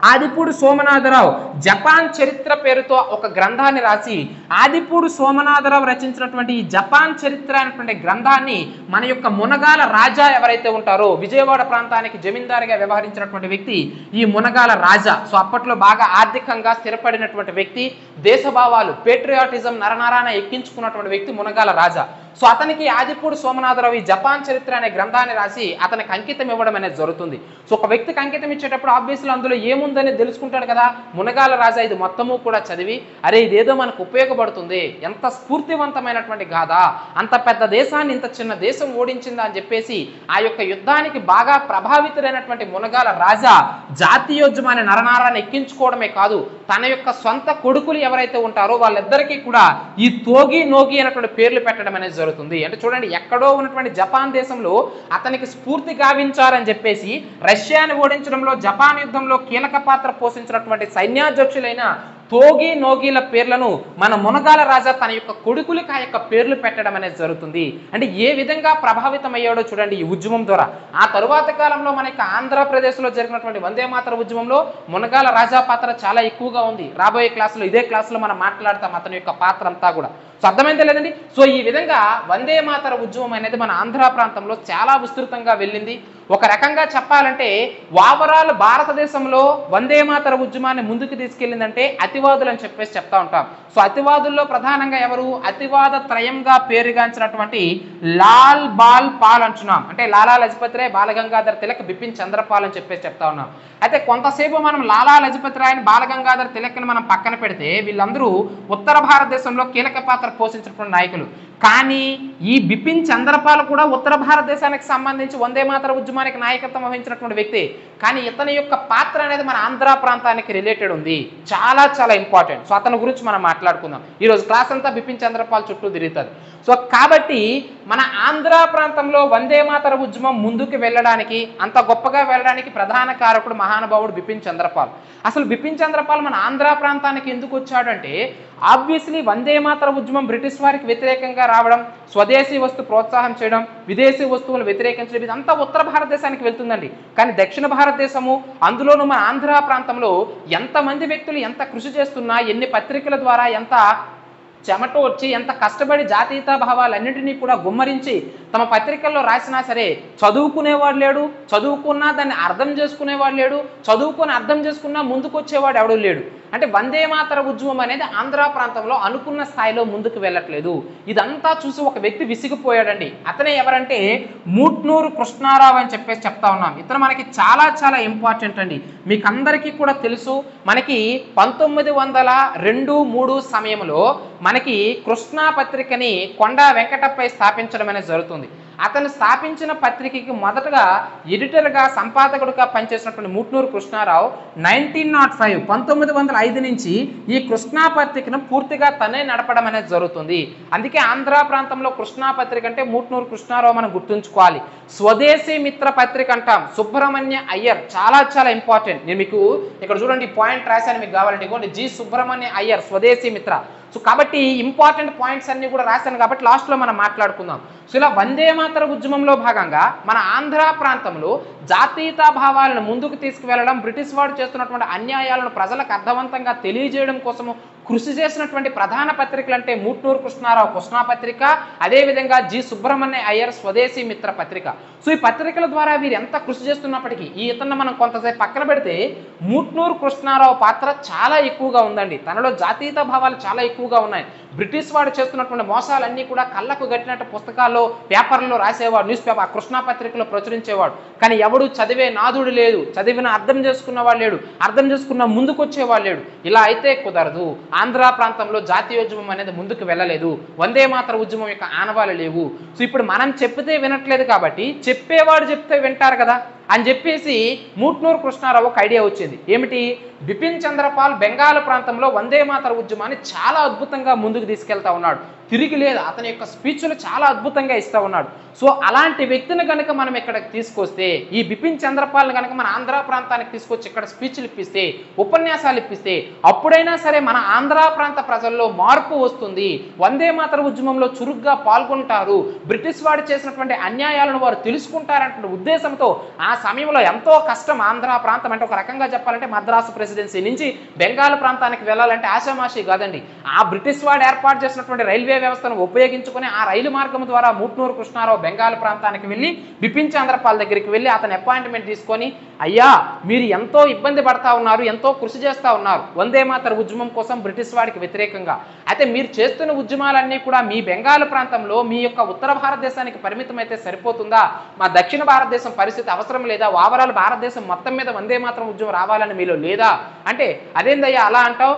ఆదిపూడి సోమనాథరావు జపాన్ చరిత్ర పేరుతో ఒక గ్రంథాన్ని రాసి ఆదిపూడి సోమనాథరావు రచించినటువంటి ఈ జపాన్ చరిత్ర అనేటువంటి గ్రంథాన్ని మన యొక్క మునగాల రాజా ఎవరైతే ఉంటారో విజయవాడ ప్రాంతానికి జమీందారుగా వ్యవహరించినటువంటి వ్యక్తి ఈ మునగాల రాజా. సో అప్పట్లో బాగా ఆర్థికంగా స్థిరపడినటువంటి వ్యక్తి, దేశభావాలు, పేట్రియాటిజం నరనారాయణ ఎక్కించుకున్నటువంటి వ్యక్తి మునగాల రాజా. సో అతనికి ఆదిపూడి సోమనాథరావు ఈ జపాన్ చరిత్ర అనే గ్రంథాన్ని రాసి అతనికి అంకితం ఇవ్వడం అనేది జరుగుతుంది. సో ఒక వ్యక్తికి అంకితం ఇచ్చేటప్పుడు ఆబ్వియస్లీ అందులో ఏముంది ఏముందని తెలుసుకుంటాడు కదా. మునగాల రాజా ఇది మొత్తము కూడా చదివి అరే ఇదేదో మనకు ఉపయోగపడుతుంది, ఎంత స్ఫూర్తివంతమైనటువంటి గాథ, అంత పెద్ద దేశాన్ని ఇంత చిన్న దేశం ఓడించిందా అని చెప్పేసి ఆ యొక్క యుద్ధానికి బాగా ప్రభావితుడైనటువంటి మునగాల రాజా జాతీయోద్యమాన్ని నరనారాన్ని ఎక్కించుకోవడమే కాదు, తన యొక్క సొంత కొడుకులు ఎవరైతే ఉంటారో వాళ్ళిద్దరికీ కూడా ఈ తోగి నోగి అనేటువంటి పేర్లు పెట్టడం అనేది జరుగుతుంది. అంటే చూడండి, ఎక్కడో ఉన్నటువంటి జపాన్ దేశంలో అతనికి స్ఫూర్తి గావించారని చెప్పేసి రష్యాని ఓడించడంలో జపాన్ యుద్ధంలో కీలక పాత్ర పోషించినటువంటి సైన్యాధ్యక్షులైన తోగి నోగిల పేర్లను మన మునగాల రాజా తన యొక్క కొడుకులకి ఆ యొక్క పేర్లు పెట్టడం అనేది జరుగుతుంది. అంటే ఏ విధంగా ప్రభావితం అయ్యాడో చూడండి ఈ ఉద్యమం ద్వారా. ఆ తరువాత కాలంలో మనకి ఆంధ్రప్రదేశ్లో జరిగినటువంటి వందే మాతర ఉద్యమంలో మునగాల రాజా పాత్ర చాలా ఎక్కువగా ఉంది. రాబోయే క్లాసులో ఇదే క్లాసులో మనం మాట్లాడతాం అతని యొక్క పాత్ర అంతా కూడా. సో అర్థమైందే లేదండి. సో ఈ విధంగా వందే మాతర ఉద్యమం అనేది మన ఆంధ్ర ప్రాంతంలో చాలా విస్తృతంగా వెళ్ళింది. ఒక రకంగా చెప్పాలంటే ఓవరాల్ భారతదేశంలో వందే మాతర ఉద్యమాన్ని ముందుకు తీసుకెళ్ళిందంటే అతివాదులు అని చెప్పేసి చెప్తా ఉంటాం. సో అతివాదుల్లో ప్రధానంగా ఎవరు? అతివాద త్రయంగా పేరుగాంచినటువంటి లాల్ బాల్ పాల్ అంటున్నాం. అంటే లాలా లజపతి రాయ్, బాలగంగాధర్ తిలక్, బిపిన్ చంద్రపాల్ అని చెప్పేసి చెప్తా ఉన్నాం. అయితే కొంతసేపు మనం లాలా లజపతి రాయ్, బాలగంగాధర్ తిలక్ని మనం పక్కన పెడితే వీళ్ళందరూ ఉత్తర భారతదేశంలో కీలక పాత్ర పోషించినటువంటి నాయకులు. కానీ ఈ బిపిన్ చంద్రపాల్ కూడా ఉత్తర భారతదేశానికి సంబంధించి వందే మాతర ఉద్యమానికి నాయకత్వం వహించినటువంటి వ్యక్తి. కానీ ఇతని యొక్క పాత్ర అనేది మన ఆంధ్ర ప్రాంతానికి రిలేటెడ్ ఉంది, చాలా చాలా ఇంపార్టెంట్. సో అతని గురించి మనం మాట్లాడుకుందాం. ఈరోజు క్లాస్ అంతా బిపిన్ చంద్రపాల్ చుట్టూ తిరుగుతుంది. సో కాబట్టి మన ఆంధ్ర ప్రాంతంలో వందే మాతర ఉద్యమం ముందుకు వెళ్ళడానికి, అంత గొప్పగా వెళ్ళడానికి ప్రధాన కారకుడు మహానుభావుడు బిపిన్ చంద్రపాల్. అసలు బిపిన్ చంద్రపాల్ మన ఆంధ్ర ప్రాంతానికి ఎందుకు వచ్చాడంటే, ఆబ్వియస్లీ వందే మాతర ఉద్యమం బ్రిటిష్ వారికి వ్యతిరేకంగా రావడం, స్వదేశీ వస్తు ప్రోత్సాహం చేయడం, విదేశీ వస్తువులు వ్యతిరేకించడం, ఇదంతా ఉత్తర భారతదేశానికి వెళ్తుందండి. కానీ దక్షిణ భారతదేశము, అందులోనూ మన ఆంధ్ర ప్రాంతంలో ఎంతమంది వ్యక్తులు ఎంత కృషి చేస్తున్నా, ఎన్ని పత్రికల ద్వారా ఎంత చెమట వచ్చి ఎంత కష్టపడి జాతీయతా భావాలన్నింటినీ కూడా గుమ్మరించి తమ పత్రికల్లో రాసినా సరే చదువుకునేవాడు లేడు, చదువుకున్నా దాన్ని అర్థం చేసుకునేవాడు లేడు, చదువుకొని అర్థం చేసుకున్నా ముందుకు వచ్చేవాడు ఎవడూ లేడు. అంటే వందే మాతర ఉద్యమం అనేది ఆంధ్ర ప్రాంతంలో అనుకున్న స్థాయిలో ముందుకు వెళ్ళట్లేదు. ఇదంతా చూసి ఒక వ్యక్తి విసిగిపోయాడండి. అతనే ఎవరంటే మూట్నూరు కృష్ణారావు అని చెప్పేసి చెప్తా ఉన్నాం. ఇతను మనకి చాలా చాలా ఇంపార్టెంట్ అండి. మీకు అందరికీ కూడా తెలుసు, మనకి 1902-3 సమయంలో మనకి కృష్ణా పత్రికని కొండా వెంకటప్పై స్థాపించడం అనేది జరుగుతుంది. అతను స్థాపించిన పత్రికకి మొదటగా ఎడిటర్గా, సంపాదకుడిగా పనిచేసినటువంటి మూట్నూరు కృష్ణారావు 1905 నుంచి ఈ కృష్ణా పత్రికను పూర్తిగా తనే నడపడం అనేది జరుగుతుంది. అందుకే ఆంధ్ర ప్రాంతంలో కృష్ణా పత్రిక అంటే మూట్నూరు కృష్ణారావు మనం గుర్తుంచుకోవాలి. స్వదేశీ మిత్ర పత్రిక అంటాం. సుబ్రహ్మణ్య అయ్యర్ చాలా చాలా ఇంపార్టెంట్. నేను మీకు ఇక్కడ చూడండి పాయింట్ రాశాను, మీకు కావాలంటే ఇవ్వండి. జి సుబ్రహ్మణ్య అయ్యర్ స్వదేశీ మిత్ర. సో కాబట్టి ఇంపార్టెంట్ పాయింట్స్ అన్ని కూడా రాశాను కాబట్టి లాస్ట్లో మనం మాట్లాడుకుందాం. సో ఇలా వందే మాతర ఉద్యమంలో భాగంగా మన ఆంధ్ర ప్రాంతంలో జాతీయతా భావాలను ముందుకు తీసుకువెళ్ళడం, బ్రిటిష్ వాడు చేస్తున్నటువంటి అన్యాయాలను ప్రజలకు అర్థవంతంగా తెలియజేయడం కోసము కృషి చేసినటువంటి ప్రధాన పత్రికలు అంటే మూట్నూరు కృష్ణారావు కృష్ణా పత్రిక, అదేవిధంగా జి సుబ్రహ్మణ్య అయ్యర్ స్వదేశీ మిత్ర పత్రిక. సో ఈ పత్రికల ద్వారా వీరు ఎంత కృషి చేస్తున్నప్పటికీ ఈ ఇతన్ని మనం కొంతసేపు పక్కన పెడితే మూట్నూరు కృష్ణారావు పాత్ర చాలా ఎక్కువగా ఉందండి. తనలో జాతీయతా భావాలు చాలా ఎక్కువగా ఉన్నాయి. బ్రిటిష్ వాడు చేస్తున్నటువంటి మోసాలన్నీ కూడా కళ్ళకు గట్టినట్టు పుస్తకాల్లో, పేపర్లో రాసేవాడు, న్యూస్ పేపర్ కృష్ణా పత్రికలో ప్రచురించేవాడు. కానీ ఎవడు చదివే నాదుడు లేదు, చదివిన అర్థం చేసుకున్నవాడు లేడు, అర్థం చేసుకున్న ముందుకు వచ్చేవాడు లేడు. ఇలా అయితే కుదరదు. ఆంధ్ర ప్రాంతంలో జాతీయోద్యమం అనేది ముందుకు వెళ్ళలేదు, వందే మాతర ఉద్యమం యొక్క ఆనవాళ్ళు లేవు. సో ఇప్పుడు మనం చెప్పితే వినట్లేదు కాబట్టి చెప్పేవాడు చెప్తే వింటారు కదా అని చెప్పేసి మూట్నూరు కృష్ణారావు ఒక ఐడియా వచ్చింది. ఏమిటి? బిపిన్ చంద్రపాల్ బెంగాల్ ప్రాంతంలో వందే మాతర ఉద్యమాన్ని చాలా అద్భుతంగా ముందుకు తీసుకెళ్తా ఉన్నాడు. తిరిగి లేదు, అతని యొక్క స్పీచ్లు చాలా అద్భుతంగా ఇస్తూ ఉన్నాడు. సో అలాంటి వ్యక్తిని కనుక మనం ఇక్కడికి తీసుకొస్తే, ఈ బిపిన్ చంద్రపాల్ని కనుక మన ఆంధ్ర ప్రాంతానికి తీసుకొచ్చి ఇక్కడ స్పీచ్లు ఇప్పిస్తే, ఉపన్యాసాలు ఇప్పిస్తే, అప్పుడైనా సరే మన ఆంధ్ర ప్రాంత ప్రజల్లో మార్పు వస్తుంది, వందే మాతర ఉద్యమంలో చురుగ్గా పాల్గొంటారు, బ్రిటిష్ వాడు చేసినటువంటి అన్యాయాలను వారు తెలుసుకుంటారంటే ఉద్దేశంతో ఆ సమయంలో ఎంతో కష్టం. ఆంధ్ర ప్రాంతం అంటే ఒక రకంగా చెప్పాలంటే మద్రాసు ప్రెసిడెన్సీ నుంచి బెంగాల్ ప్రాంతానికి వెళ్ళాలంటే ఆషామాషి కాదండి. ఆ బ్రిటిష్ వాడు ఏర్పాటు చేసినటువంటి రైల్వే వ్యవస్థను ఉపయోగించుకొని ఆ రైలు మార్గం ద్వారా మూట్నూరు కృష్ణారావు బెంగాల్ ప్రాంతానికి వెళ్ళి బిపిన్ చంద్రపాల్ దగ్గరికి వెళ్ళి అతని అపాయింట్మెంట్ తీసుకొని, అయ్యా మీరు ఎంతో ఇబ్బంది పడతా ఉన్నారు, ఎంతో కృషి చేస్తూ ఉన్నారు వందే మాతర ఉద్యమం కోసం బ్రిటిష్ వాడికి వ్యతిరేకంగా. అయితే మీరు చేస్తున్న ఉద్యమాలన్నీ కూడా మీ బెంగాల్ ప్రాంతంలో, మీ యొక్క ఉత్తర భారతదేశానికి పరిమితం అయితే సరిపోతుందా? మా దక్షిణ భారతదేశం పరిస్థితి అవసరం లేదా? ఓవరాల్ భారతదేశం మొత్తం మీద వందే మాతరం ఉద్యమం రావాలని మీలో లేదా అంటే అదేందయ్యా అలా అంటావు?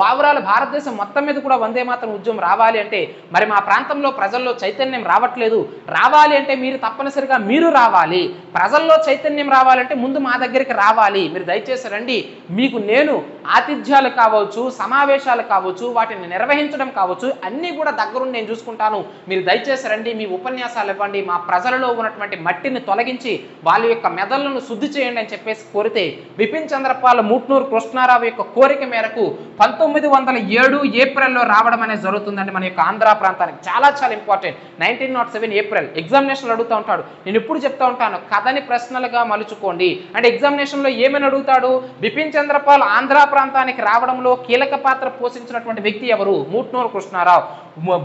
ఓవరాల్ భారతదేశం మొత్తం మీద కూడా వందే మాతరం ఉద్యమం రావాలి అంటే మరి మా ప్రాంతంలో ప్రజల్లో చైతన్యం రావట్లేదు. రావాలి అంటే మీరు తప్పనిసరిగా మీరు రావాలి. ప్రజల్లో చైతన్యం రావాలంటే ముందు మా దగ్గరికి రావాలి. మీరు దయచేసి రండి. మీకు నేను ఆతిథ్యాలు కావచ్చు, సమావేశాలు కావచ్చు, వాటిని నిర్వహించడం కావచ్చు, అన్నీ కూడా దగ్గరుండి నేను చూసుకుంటాను. మీరు దయచేసి రండి, మీ ఉపన్యాసాలు ఇవ్వండి, మా ప్రజలలో ఉన్నటువంటి మట్టిని తొలగించి వాళ్ళ యొక్క మెదళ్లను శుద్ధి చేయండి అని చెప్పేసి కోరితే బిపిన్ చంద్రపాల్ ముట్నూరు కృష్ణారావు యొక్క కోరిక మేరకు 1907 ఏప్రిల్లో రావడం అనేది జరుగుతుందండి మన యొక్క ఆంధ్ర ప్రాంతానికి. చాలా చాలా ఇంపార్టెంట్. 1907 ఏప్రిల్ ఎగ్జామినేషన్లో అడుగుతూ ఉంటాడు. నేను ఎప్పుడు చెప్తా ఉంటాను, కథని ప్రశ్నలుగా మలుచుకోండి అంటే ఎగ్జామినేషన్లో ఏమని అడుగుతాడు? బిపిన్ చంద్రపాల్ ఆంధ్ర ప్రాంతానికి రావడంలో కీలక పాత్ర పోషించినటువంటి వ్యక్తి ఎవరు? ముట్నూరు కృష్ణారావు.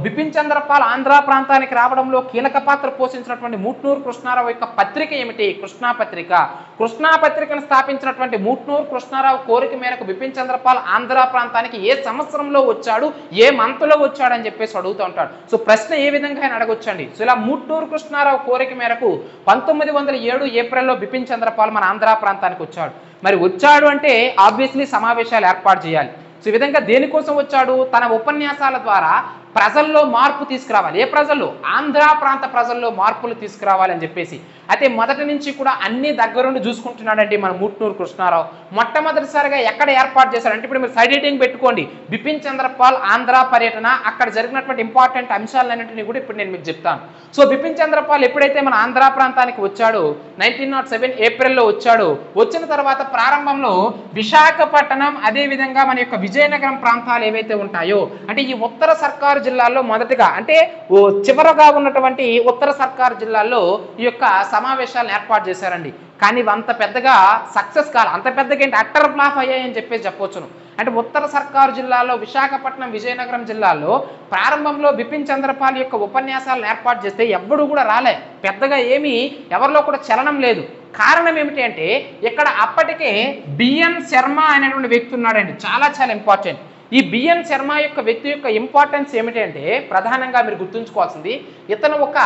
బిపిన్ చంద్రపాల్ ఆంధ్ర ప్రాంతానికి రావడంలో కీలక పాత్ర పోషించినటువంటి ముట్నూరు కృష్ణారావు యొక్క పత్రిక ఏమిటి? కృష్ణా పత్రిక. కృష్ణా పత్రికను స్థాపించినటువంటి ముట్నూరు కృష్ణారావు కోరిక మేరకు బిపిన్ చంద్రపాల్ ఆంధ్ర ప్రాంతానికి ఏ సంవత్సరంలో వచ్చాడు, ఏ మంత్లో వచ్చాడు అని చెప్పేసి అడుగుతూ ఉంటాడు. సో ప్రశ్న ఏ విధంగా ఆయన అడగొచ్చండి. సో ఇలా ముట్నూరు కృష్ణారావు కోరిక మేరకు 1907 ఏప్రిల్లో బిపిన్ చంద్రపాల్ మన ఆంధ్ర ప్రాంతానికి వచ్చాడు. మరి వచ్చాడు అంటే ఆబ్వియస్లీ సమావేశాలు ఏర్పాటు చేయాలి. సో ఈ విధంగా దేనికోసం వచ్చాడు? తన ఉపన్యాసాల ద్వారా ప్రజల్లో మార్పు తీసుకురావాలి. ఏ ప్రజల్లో? ఆంధ్ర ప్రాంత ప్రజల్లో మార్పులు తీసుకురావాలి అని చెప్పేసి. అయితే మొదటి నుంచి కూడా అన్ని దగ్గరుండి చూసుకుంటున్నాడండి మన ముట్నూరు కృష్ణారావు. మొట్టమొదటిసారిగా ఎక్కడ ఏర్పాటు చేశారంటే ఇప్పుడు మీరు సైడ్ ఎడిటింగ్ పెట్టుకోండి, బిపిన్ చంద్రపాల్ ఆంధ్ర పర్యటన, అక్కడ జరిగినటువంటి ఇంపార్టెంట్ అంశాలన్నింటినీ కూడా ఇప్పుడు నేను మీకు చెప్తాను. సో బిపిన్ చంద్రపాల్ ఎప్పుడైతే మన ఆంధ్ర ప్రాంతానికి వచ్చాడో 1907 ఏప్రిల్లో వచ్చాడు. వచ్చిన తర్వాత ప్రారంభంలో విశాఖపట్నం అదేవిధంగా మన యొక్క విజయనగరం ప్రాంతాలు ఏవైతే ఉంటాయో అంటే ఈ ఉత్తర సర్కారు జిల్లాల్లో మొదటిగా అంటే చివరగా ఉన్నటువంటి ఉత్తర సర్కారు జిల్లాల్లో ఈ యొక్క సమావేశాలను ఏర్పాటు చేశారండి. కానీ అంత పెద్దగా సక్సెస్ కాదు. అంత పెద్దగా ఏంటి అట్టర్ ఫ్లాప్ అయ్యాయని చెప్పేసి చెప్పొచ్చును. అంటే ఉత్తర సర్కారు జిల్లాలో విశాఖపట్నం విజయనగరం జిల్లాల్లో ప్రారంభంలో బిపిన్ చంద్రపాల్ యొక్క ఉపన్యాసాలను ఏర్పాటు చేస్తే ఎవ్వడు కూడా రాలే, పెద్దగా ఏమీ ఎవరిలో కూడా చలనం లేదు. కారణం ఏమిటి అంటే ఇక్కడ అప్పటికే బిఎన్ శర్మ అనేటువంటి వ్యక్తి ఉన్నాడండి. చాలా చాలా ఇంపార్టెంట్. ఈ బిఎన్ శర్మ యొక్క వ్యక్తి యొక్క ఇంపార్టెన్స్ ఏమిటి అంటే ప్రధానంగా మీరు గుర్తుంచుకోవాల్సింది ఇతను ఒక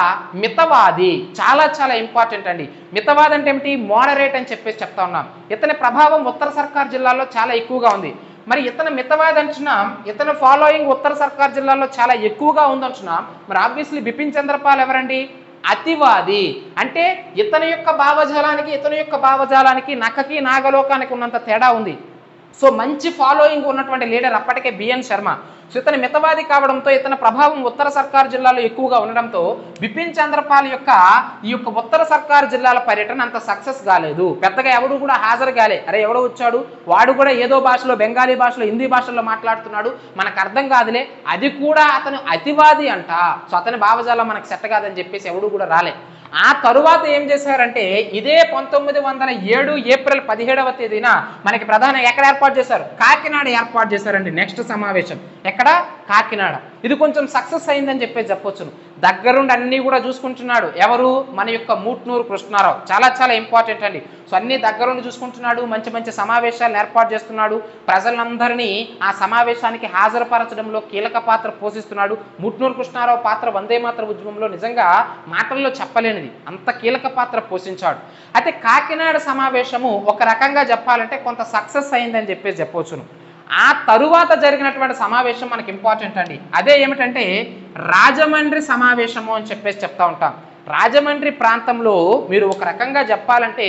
మితవాది. చాలా చాలా ఇంపార్టెంట్ అండి. మితవాది అంటే ఏమిటి? మోడరేట్ అని చెప్పేసి చెప్తా ఉన్నాం. ఇతని ప్రభావం ఉత్తర సర్కార్ జిల్లాలో చాలా ఎక్కువగా ఉంది. మరి ఇతను మితవాది అంటున్నాం, ఇతను ఫాలోయింగ్ ఉత్తర సర్కార్ జిల్లాలో చాలా ఎక్కువగా ఉందంటున్నాం. మరి ఆబ్వియస్లీ బిపిన్ చంద్రపాల్ ఎవరండి? అతివాది. అంటే ఇతని యొక్క భావజాలానికి నక్కకి నాగలోకానికి ఉన్నంత తేడా ఉంది. సో మంచి ఫాలోయింగ్ ఉన్నటువంటి లీడర్ అప్పటికే బిఎన్ శర్మ. సో ఇతను మితవాది కావడంతో ఇతని ప్రభావం ఉత్తర సర్కారు జిల్లాలో ఎక్కువగా ఉండడంతో బిపిన్ చంద్రపాల్ యొక్క ఈ యొక్క ఉత్తర సర్కారు జిల్లాల పర్యటన అంత సక్సెస్ కాలేదు. పెద్దగా ఎవడు కూడా హాజరు కాలే. అరే ఎవడో వచ్చాడు, వాడు కూడా ఏదో భాషలో బెంగాలీ భాషలో హిందీ భాషలో మాట్లాడుతున్నాడు, మనకు అర్థం కాదులే, అది కూడా అతను అతివాది అంట, సో అతని భావజాలం మనకు సెట్ కాదని చెప్పేసి ఎవడు కూడా రాలే. ఆ తరువాత ఏం చేశారంటే ఇదే 1907 ఏప్రిల్ 17వ తేదీన మనకి ప్రధాన ఎక్కడ ఏర్పాటు చేశారు? కాకినాడ ఏర్పాటు చేశారండి. నెక్స్ట్ సమావేశం ఎక్కడ? కాకినాడ. ఇది కొంచెం సక్సెస్ అయిందని చెప్పేసి చెప్పొచ్చును. దగ్గరుండి అన్నీ కూడా చూసుకుంటున్నాడు. ఎవరు? మన యొక్క ముట్నూరు కృష్ణారావు. చాలా చాలా ఇంపార్టెంట్ అండి. సో అన్ని దగ్గరుండి చూసుకుంటున్నాడు, మంచి మంచి సమావేశాలను ఏర్పాటు చేస్తున్నాడు, ప్రజలందరినీ ఆ సమావేశానికి హాజరుపరచడంలో కీలక పాత్ర పోషిస్తున్నాడు. ముట్నూరు కృష్ణారావు పాత్ర వందే మాతర ఉద్యమంలో నిజంగా మాటల్లో చెప్పలేనిది, అంత కీలక పాత్ర పోషించాడు. అయితే కాకినాడ సమావేశము ఒక రకంగా చెప్పాలంటే కొంత సక్సెస్ అయిందని చెప్పేసి చెప్పవచ్చును. ఆ తరువాత జరిగినటువంటి సమావేశం మనకి ఇంపార్టెంట్ అండి. అదే ఏమిటంటే రాజమండ్రి సమావేశము అని చెప్పేసి చెప్తా ఉంటాం. రాజమండ్రి ప్రాంతంలో మీరు ఒక రకంగా చెప్పాలంటే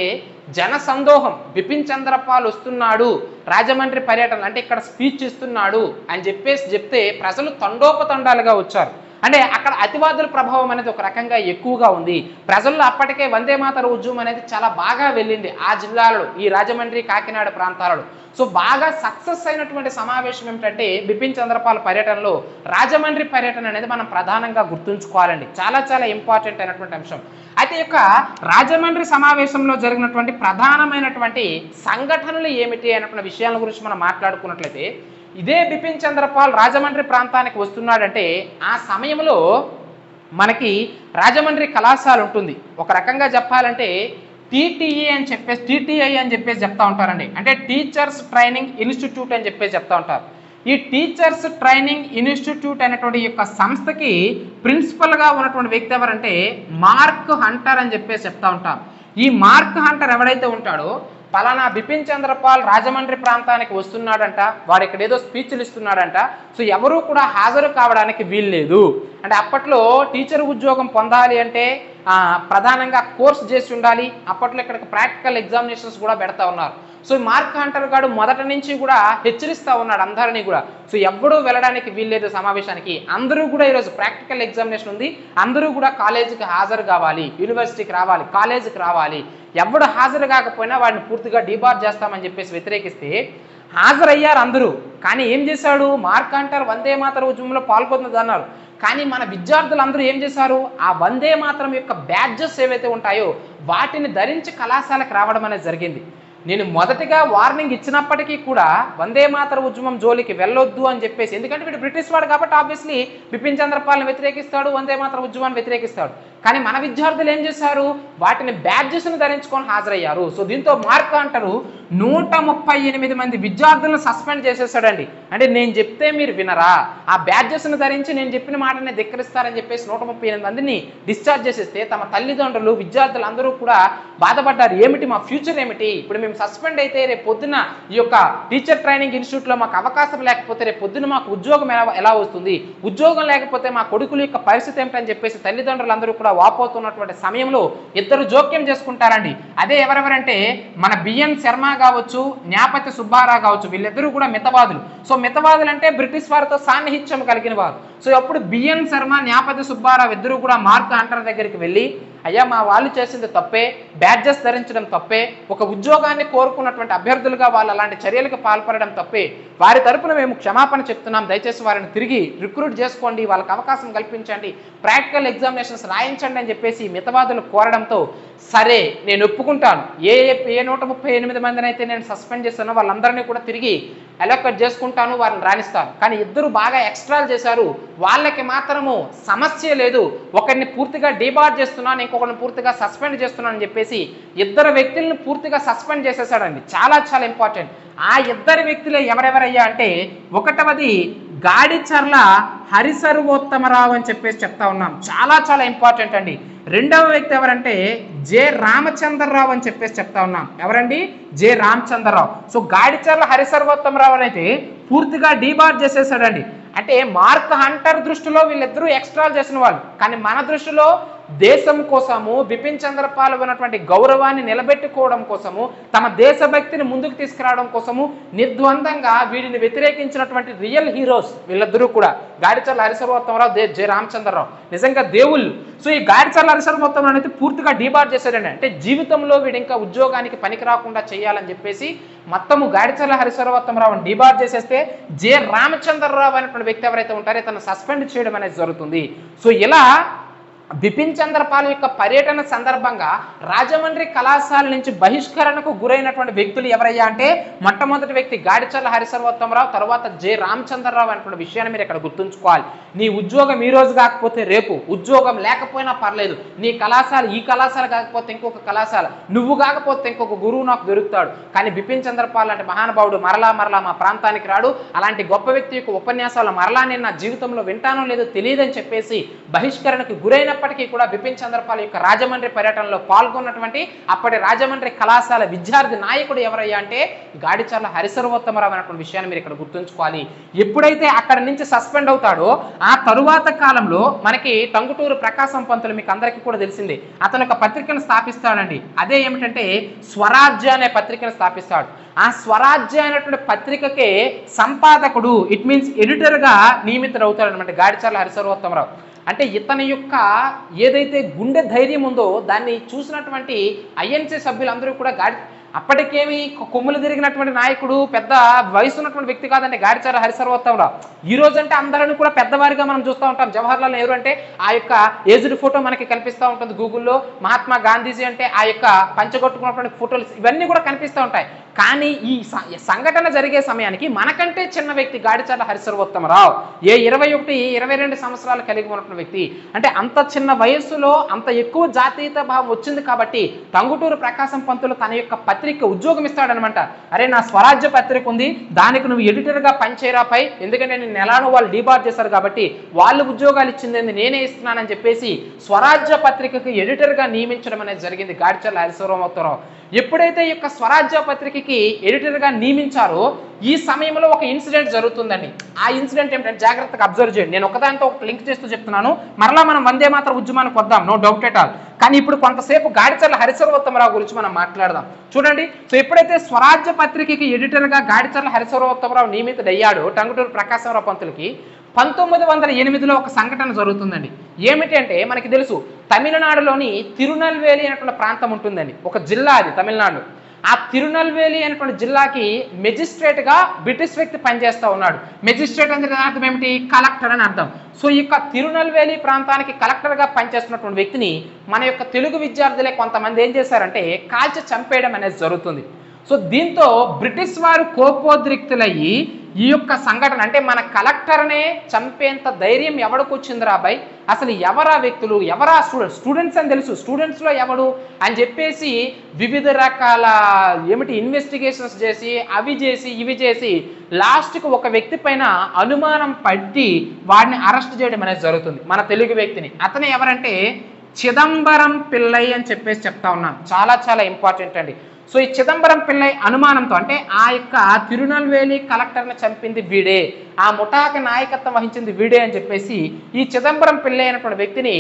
జన సందోహం, బిపిన్ చంద్రపాల్ వస్తున్నాడు రాజమండ్రి పర్యటన అంటే ఇక్కడ స్పీచ్ ఇస్తున్నాడు అని చెప్తే ప్రజలు తండోపతండాలుగా వచ్చారు. అంటే అక్కడ అతివాదుల ప్రభావం అనేది ఒక రకంగా ఎక్కువగా ఉంది. ప్రజల్లో అప్పటికే వందే మాతర ఉద్యమం అనేది చాలా బాగా వెళ్ళింది ఆ జిల్లాలో, ఈ రాజమండ్రి కాకినాడ ప్రాంతాలలో. సో బాగా సక్సెస్ అయినటువంటి సమావేశం ఏమిటంటే బిపిన్ చంద్రపాల్ పర్యటనలో రాజమండ్రి పర్యటన అనేది మనం ప్రధానంగా గుర్తుంచుకోవాలండి. చాలా చాలా ఇంపార్టెంట్ అయినటువంటి అంశం. అయితే ఈ యొక్క రాజమండ్రి సమావేశంలో జరిగినటువంటి ప్రధానమైనటువంటి సంఘటనలు ఏమిటి అనేటువంటి విషయాల గురించి మనం మాట్లాడుకున్నట్లయితే ఇదే బిపిన్ చంద్రపాల్ రాజమండ్రి ప్రాంతానికి వస్తున్నాడంటే ఆ సమయంలో మనకి రాజమండ్రి కళాశాల ఉంటుంది. ఒక రకంగా చెప్పాలంటే టీటీఈ అని చెప్పేసి టీటీఐ అని చెప్పేసి చెప్తా ఉంటారండి. అంటే టీచర్స్ ట్రైనింగ్ ఇన్స్టిట్యూట్ అని చెప్పేసి చెప్తా ఉంటారు. ఈ టీచర్స్ ట్రైనింగ్ ఇన్స్టిట్యూట్ అనేటువంటి యొక్క సంస్థకి ప్రిన్సిపల్గా ఉన్నటువంటి వ్యక్తి ఎవరంటే మార్క్ హంటర్ అని చెప్పేసి చెప్తా ఉంటాం. ఈ మార్క్ హంటర్ ఎవడైతే ఉంటాడో పలానా బిపిన్ చంద్రపాల్ రాజమండ్రి ప్రాంతానికి వస్తున్నాడంట, వాడు ఇక్కడ ఏదో స్పీచ్లు ఇస్తున్నాడంట, సో ఎవరూ కూడా హాజరు కావడానికి వీల్లేదు. అంటే అప్పట్లో టీచర్ ఉద్యోగం పొందాలి అంటే ప్రధానంగా కోర్స్ చేసి ఉండాలి. అప్పట్లో ఇక్కడికి ప్రాక్టికల్ ఎగ్జామినేషన్స్ కూడా పెడతా ఉన్నారు. సో మార్క్ హంటర్ గారు మొదటి నుంచి కూడా హెచ్చరిస్తూ ఉన్నాడు అందరినీ కూడా, సో ఎవ్వడూ వెళ్ళడానికి వీల్లేదు సమావేశానికి, అందరూ కూడా ఈరోజు ప్రాక్టికల్ ఎగ్జామినేషన్ ఉంది, అందరూ కూడా కాలేజీకి హాజరు కావాలి, యూనివర్సిటీకి రావాలి, కాలేజీకి రావాలి, ఎవడు హాజరు కాకపోయినా వాడిని పూర్తిగా డిబార్ చేస్తామని చెప్పేసి వ్యతిరేకిస్తే హాజరయ్యారు అందరూ. కానీ ఏం చేశాడు మార్క్ హంటర్ వందే మాతరం ఉద్యమంలో పాల్గొన్నది అన్నారు. కానీ మన విద్యార్థులు అందరూ ఏం చేశారు, ఆ వందే మాతరం యొక్క బ్యాడ్జెస్ ఏవైతే ఉంటాయో వాటిని ధరించి కళాశాలకు రావడం అనేది జరిగింది. నేను మొదటిగా వార్నింగ్ ఇచ్చినప్పటికీ కూడా వందే మాతర ఉద్యమం జోలికి వెళ్ళొద్దు అని చెప్పేసి, ఎందుకంటే వీడు బ్రిటిష్ వాడు కాబట్టి ఆబ్వియస్లీ బిపిన్ చంద్రపాల్ని వ్యతిరేకిస్తాడు, వందే మాతర ఉద్యమాన్ని వ్యతిరేకిస్తాడు. కానీ మన విద్యార్థులు ఏం చేశారు, వాటిని బ్యాడ్జెస్ను ధరించుకొని హాజరయ్యారు. సో దీంతో మార్క్ హంటరు 138 మంది విద్యార్థులను సస్పెండ్ చేసేసాడండి. అంటే నేను చెప్తే మీరు వినరా, ఆ బ్యాడ్జెస్ను ధరించి నేను చెప్పిన మాటని ధిక్కరిస్తారని చెప్పేసి 138 మందిని డిశ్చార్జ్ చేసేస్తే తమ తల్లిదండ్రులు విద్యార్థులు అందరూ కూడా బాధపడ్డారు. ఏమిటి మా ఫ్యూచర్ ఏమిటి, ఇప్పుడు మేము సస్పెండ్ అయితే రేపు పొద్దున ఈ యొక్క టీచర్ ట్రైనింగ్ ఇన్స్టిట్యూట్లో మాకు అవకాశం లేకపోతే రేపు పొద్దున మాకు ఉద్యోగం ఎలా వస్తుంది, ఉద్యోగం లేకపోతే మా కొడుకుల యొక్క పరిస్థితి ఏమిటని చెప్పేసి తల్లిదండ్రులు అందరూ కూడా వాపోతున్నటువంటి సమయంలో ఇద్దరు జోక్యం చేసుకుంటారండి. అదే ఎవరెవరంటే మన బిఎన్ శర్మ కావచ్చు, న్యాపతి సుబ్బారావు కావచ్చు, వీళ్ళిద్దరూ కూడా మితవాదులు. సో మితవాదులు అంటే బ్రిటిష్ వారితో సాన్నిహిత్యం కలిగిన వారు. సో అప్పుడు బిఎన్ శర్మ, న్యాపతి సుబ్బారావు ఇద్దరు కూడా మార్క్ హంటర్ దగ్గరికి వెళ్ళి, అయ్యా మా వాళ్ళు చేసింది తప్పే, బ్యాడ్జెస్ ధరించడం తప్పే, ఒక ఉద్యోగాన్ని కోరుకున్నటువంటి అభ్యర్థులుగా వాళ్ళు అలాంటి చర్యలకు పాల్పడడం తప్పే, వారి తరపున మేము క్షమాపణ చెప్తున్నాం, దయచేసి వారిని తిరిగి రిక్రూట్ చేసుకోండి, వాళ్ళకి అవకాశం కల్పించండి, ప్రాక్టికల్ ఎగ్జామినేషన్స్ రాయించండి అని చెప్పేసి మితవాదులు కోరడంతో సరే నేను ఒప్పుకుంటాను, ఏ 138 మందిని అయితే నేను సస్పెండ్ చేస్తానో వాళ్ళందరినీ కూడా తిరిగి అలొకేట్ చేసుకుంటాను, వారిని రాణిస్తాను. కానీ ఇద్దరు బాగా ఎక్స్ట్రాలు చేశారు, వాళ్ళకి మాత్రము సమస్య లేదు, ఒకరిని పూర్తిగా డిబార్ చేస్తున్నాను, ఇంకొకరిని పూర్తిగా సస్పెండ్ చేస్తున్నాను అని చెప్పేసి ఇద్దరు వ్యక్తులను పూర్తిగా సస్పెండ్ చేసేసాడండి. చాలా చాలా ఇంపార్టెంట్. ఆ ఇద్దరు వ్యక్తులు ఎవరెవరయ్యా అంటే, ఒకటవది గాడిచర్ల హరిసర్వోత్తమరావు అని చెప్పేసి చెప్తా ఉన్నాం, చాలా చాలా ఇంపార్టెంట్ అండి. రెండవ వ్యక్తి ఎవరంటే జె రామచంద్రరావు అని చెప్పేసి చెప్తా ఉన్నాం. ఎవరండి, జె రామచంద్రరావు. సో గాడిచర్ల హరిసర్వోత్తమరావు అయితే పూర్తిగా డీబార్ చేసేసాడండి. అంటే మార్క్ హంటర్ దృష్టిలో వీళ్ళిద్దరూ ఎక్స్ట్రాల్ చేసిన వాళ్ళు, కానీ మన దృష్టిలో దేశం కోసము బిపిన్ చంద్రపాల్ ఉన్నటువంటి గౌరవాన్ని నిలబెట్టుకోవడం కోసము, తమ దేశభక్తిని ముందుకు తీసుకురావడం కోసము నిర్ద్వందంగా వీడిని వ్యతిరేకించినటువంటి రియల్ హీరోస్ వీళ్ళిద్దరూ కూడా, గాడిచర్ల హరిసర్వోత్తమరావు, జె రామచంద్రరావు, నిజంగా దేవుళ్ళు. సో ఈ గాడిచర్ల హరిసర్వోత్తమరావు అయితే పూర్తిగా డీబార్ చేశాడండి. అంటే జీవితంలో వీడు ఇంకా ఉద్యోగానికి పనికి రాకుండా చేయాలని చెప్పేసి మొత్తము గాడిచర్ల హరిసర్వోత్తమరావుని డీబార్ చేసేస్తే జె రామచంద్రరావు అనేటువంటి వ్యక్తి ఎవరైతే ఉంటారో తను సస్పెండ్ చేయడం అనేది జరుగుతుంది. సో ఇలా బిపిన్ చంద్రపాల్ యొక్క పర్యటన సందర్భంగా రాజమండ్రి కళాశాల నుంచి బహిష్కరణకు గురైనటువంటి వ్యక్తులు ఎవరయ్యా అంటే, మొట్టమొదటి వ్యక్తి గాడిచర్ల హరిసర్వోత్తమరావు, తర్వాత జె రామచంద్రరావు అనేటువంటి విషయాన్ని మీరు ఇక్కడ గుర్తుంచుకోవాలి. నీ ఉద్యోగం ఈ రోజు కాకపోతే రేపు, ఉద్యోగం లేకపోయినా పర్లేదు, నీ కళాశాల ఈ కళాశాల కాకపోతే ఇంకొక కళాశాల, నువ్వు కాకపోతే ఇంకొక గురువు నాకు దొరుకుతాడు, కానీ బిపిన్ చంద్రపాల్ అంటే మహానుభావుడు మరలా మా ప్రాంతానికి రాడు, అలాంటి గొప్ప వ్యక్తి యొక్క ఉపన్యాసాలు మరలా నేను నా జీవితంలో వింటానో లేదో తెలియదని చెప్పేసి బహిష్కరణకు గురైన కూడా బిపిన్ చంద్రపాల్ యొక్క రాజమండ్రి పర్యటనలో పాల్గొన్నటువంటి అప్పటి రాజమండ్రి కళాశాల విద్యార్థి నాయకుడు ఎవరయ్యా అంటే గాడిచర్ల హరిసర్వోత్తమరావు అనేటువంటి విషయాన్ని మీరు ఇక్కడ గుర్తుంచుకోవాలి. ఎప్పుడైతే అక్కడ నుంచి సస్పెండ్ అవుతాడో ఆ తరువాత కాలంలో మనకి టంగుటూరు ప్రకాశం పంతులు మీకు అందరికీ కూడా తెలిసిందే, అతను ఒక పత్రికను స్థాపిస్తాడండి. అదే ఏమిటంటే స్వరాజ్య అనే పత్రికను స్థాపిస్తాడు. ఆ స్వరాజ్య అనేటువంటి పత్రికకే సంపాదకుడు, ఇట్ మీన్స్ ఎడిటర్గా నియమితుడు అవుతాడు అనమాట గాడిచర్ల హరిసర్వోత్తమరావు. అంటే ఇతని యొక్క ఏదైతే గుండె ధైర్యం ఉందో దాన్ని చూసినటువంటి ఐఎన్సీ సభ్యులందరూ కూడా అప్పటికేమి కొమ్ములు తిరిగినటువంటి నాయకుడు, పెద్ద వయసు ఉన్నటువంటి వ్యక్తి కాదండి గాడిచర్ల హరిసర్వోత్తమరావు. ఈ రోజు అంటే అందరిని కూడా పెద్దవారిగా మనం చూస్తూ ఉంటాం. జవహర్లాల్ నెహ్రూ అంటే ఆ యొక్క ఏజ్డ్ ఫోటో మనకి కనిపిస్తూ ఉంటుంది గూగుల్లో, మహాత్మా గాంధీజీ అంటే ఆ యొక్క పంచగొట్టుకున్నటువంటి ఫోటోలు ఇవన్నీ కూడా కనిపిస్తూ ఉంటాయి. కానీ ఈ సంఘటన జరిగే సమయానికి మనకంటే చిన్న వ్యక్తి గాడిచర్ల హరిసర్వోత్తమరావు, 21, 22 సంవత్సరాలు కలిగి ఉన్నటువంటి వ్యక్తి. అంటే అంత చిన్న వయస్సులో అంత ఎక్కువ జాతీయత భావం వచ్చింది కాబట్టి టంగుటూరు ప్రకాశం పంతులు తన యొక్క పత్రిక ఉద్యోగం ఇస్తాడనమాట. అరే నా స్వరాజ్య పత్రిక ఉంది, దానికి నువ్వు ఎడిటర్గా పనిచేయరా పై, ఎందుకంటే నేను ఎలానో వాళ్ళు డీబార్ చేశారు కాబట్టి వాళ్ళు ఉద్యోగాలు ఇచ్చింది నేనే ఇస్తున్నానని చెప్పేసి స్వరాజ్య పత్రికకి ఎడిటర్గా నియమించడం అనేది జరిగింది గాడిచర్ల హరిసర్వోత్తమరావు. ఎప్పుడైతే ఈ యొక్క స్వరాజ్య పత్రికకి ఎడిటర్గా నియమించారో ఈ సమయంలో ఒక ఇన్సిడెంట్ జరుగుతుందండి. ఆ ఇన్సిడెంట్ ఏమిటంటే జాగ్రత్తగా అబ్జర్వ్ చేయండి. నేను ఒకదానితో ఒక లింక్ చేస్తూ చెప్తున్నాను, మరలా మనం వందే మాతరం ఉద్యమానికి వద్దాం, నో డౌట్ ఎట్ ఆల్. కానీ ఇప్పుడు కొంతసేపు గాడిచర్ల హరిసర్వోత్తమరావు గురించి మనం మాట్లాడదాం. చూడండి, సో ఎప్పుడైతే స్వరాజ్య పత్రికకి ఎడిటర్గా గాడిచర్ల హరిసర్వోత్తమరావు నియమితుడయ్యాడో టంగుటూరు ప్రకాశంరావు పంతులకి 1908లో ఒక సంఘటన జరుగుతుందండి. ఏమిటి అంటే మనకి తెలుసు, తమిళనాడులోని తిరునల్వేలి అనేటువంటి ప్రాంతం ఉంటుందండి, ఒక జిల్లా అది తమిళనాడు. ఆ తిరునల్వేలి అనేటువంటి జిల్లాకి మెజిస్ట్రేట్గా బ్రిటిష్ వ్యక్తి పనిచేస్తూ ఉన్నాడు. మెజిస్ట్రేట్ అంటే అర్థం ఏమిటి? కలెక్టర్ అని అర్థం. సో ఈ యొక్క తిరునల్వేలి ప్రాంతానికి కలెక్టర్గా పనిచేస్తున్నటువంటి వ్యక్తిని మన యొక్క తెలుగు విద్యార్థులే కొంతమంది ఏం చేశారంటే కాల్చి చంపేయడం అనేది జరుగుతుంది. సో దీంతో బ్రిటిష్ వారు కోపోద్రిక్తులయ్యి ఈ యొక్క సంఘటన అంటే మన కలెక్టర్నే చంపేంత ధైర్యం ఎవరికి వచ్చిందిరా అబ్బాయి, అసలు ఎవరా వ్యక్తులు, ఎవరా స్టూడెంట్స్ అని తెలుసు, స్టూడెంట్స్లో ఎవడు అని చెప్పేసి వివిధ రకాల ఇన్వెస్టిగేషన్స్ చేసి అవి చేసి ఇవి చేసి లాస్ట్కి ఒక వ్యక్తి పైన అనుమానం పట్టి వాడిని అరెస్ట్ చేయడం అనేది జరుగుతుంది, మన తెలుగు వ్యక్తిని. అతను ఎవరంటే చిదంబరం పిల్లై అని చెప్పేసి చెప్తా ఉన్నాను, చాలా చాలా ఇంపార్టెంట్ అండి. సో ఈ చిదంబరం పిల్లై అనుమానంతో అంటే ఆ యొక్క తిరునల్వేలి కలెక్టర్ని చంపింది వీడే, ఆ ముఠాకి నాయకత్వం వహించింది వీడే అని చెప్పేసి ఈ చిదంబరం పిల్లై అనేటువంటి వ్యక్తిని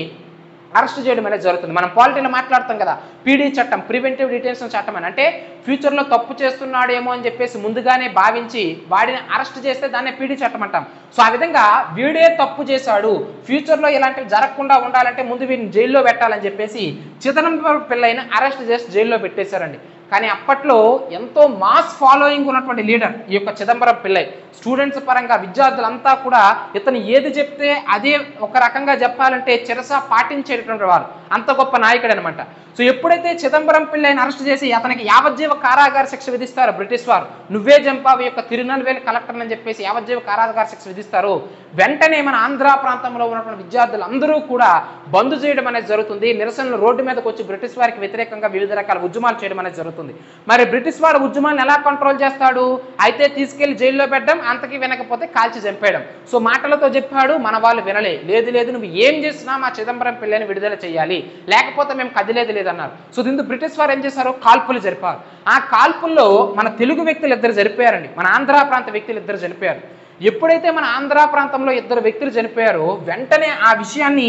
అరెస్ట్ చేయడం అనేది జరుగుతుంది. మనం పాలిటీలో మాట్లాడతాం కదా, పీడీ చట్టం, ప్రివెంటివ్ డిటెన్షన్ చట్టం అని, అంటే ఫ్యూచర్లో తప్పు చేస్తున్నాడేమో అని చెప్పేసి ముందుగానే భావించి వాడిని అరెస్ట్ చేస్తే దాన్నే పీడీ చట్టం అంటాం. సో ఆ విధంగా వీడే తప్పు చేశాడు, ఫ్యూచర్లో ఇలాంటివి జరగకుండా ఉండాలంటే ముందు వీడిని జైల్లో పెట్టాలని చెప్పేసి చిదంబరం పిల్లైని అరెస్ట్ చేసి జైల్లో పెట్టేశారండి. కానీ అప్పట్లో ఎంతో మాస్ ఫాలోయింగ్ ఉన్నటువంటి లీడర్ ఈ యొక్క చిదంబరం పిల్లై. స్టూడెంట్స్ పరంగా విద్యార్థులంతా కూడా ఇతను ఏది చెప్తే అదే ఒక రకంగా చెప్పాలంటే చిరస పాటించేటటువంటి వారు, అంత గొప్ప నాయకుడు అనమాట. సో ఎప్పుడైతే చిదంబరం పిల్లైని అరెస్ట్ చేసి అతనికి యావజ్జీవ కారాగార శిక్ష విధిస్తారు బ్రిటిష్ వారు, నువ్వే చంపావు యొక్క తిరునల్వేలి కలెక్టర్ అని చెప్పేసి యావజ్జీవ కారాగార శిక్ష విధిస్తారు. వెంటనే మన ఆంధ్ర ప్రాంతంలో ఉన్నటువంటి విద్యార్థులు అందరూ కూడా బంద్ చేయడం అనేది జరుగుతుంది, నిరసనలు రోడ్డు మీదకి వచ్చి బ్రిటిష్ వారికి వ్యతిరేకంగా వివిధ రకాల ఉద్యమాలు చేయడం అనేది జరుగుతుంది. మరి బ్రిటిష్ వాడు ఉద్యమాలను ఎలా కంట్రోల్ చేస్తాడు? అయితే తీసుకెళ్లి జైల్లో పెట్టడం, అంతకి వినకపోతే కాల్చి చంపేయడం. సో మాటలతో చెప్పాడు, మన వాళ్ళు వినలే, లేదు నువ్వు ఏం చేసినా మా చిదంబరం పిల్లని విడుదల చేయాలి, లేకపోతే మేము కదిలేదు లేదన్నారు. సో దీంతో బ్రిటిష్ వారు ఏం చేశారు? కాల్పులు జరిపారు. ఆ కాల్పుల్లో మన తెలుగు వ్యక్తులు ఇద్దరు చనిపోయారండి, మన ఆంధ్ర ప్రాంత వ్యక్తులు ఇద్దరు చనిపోయారు. ఎప్పుడైతే మన ఆంధ్ర ప్రాంతంలో ఇద్దరు వ్యక్తులు చనిపోయారో వెంటనే ఆ విషయాన్ని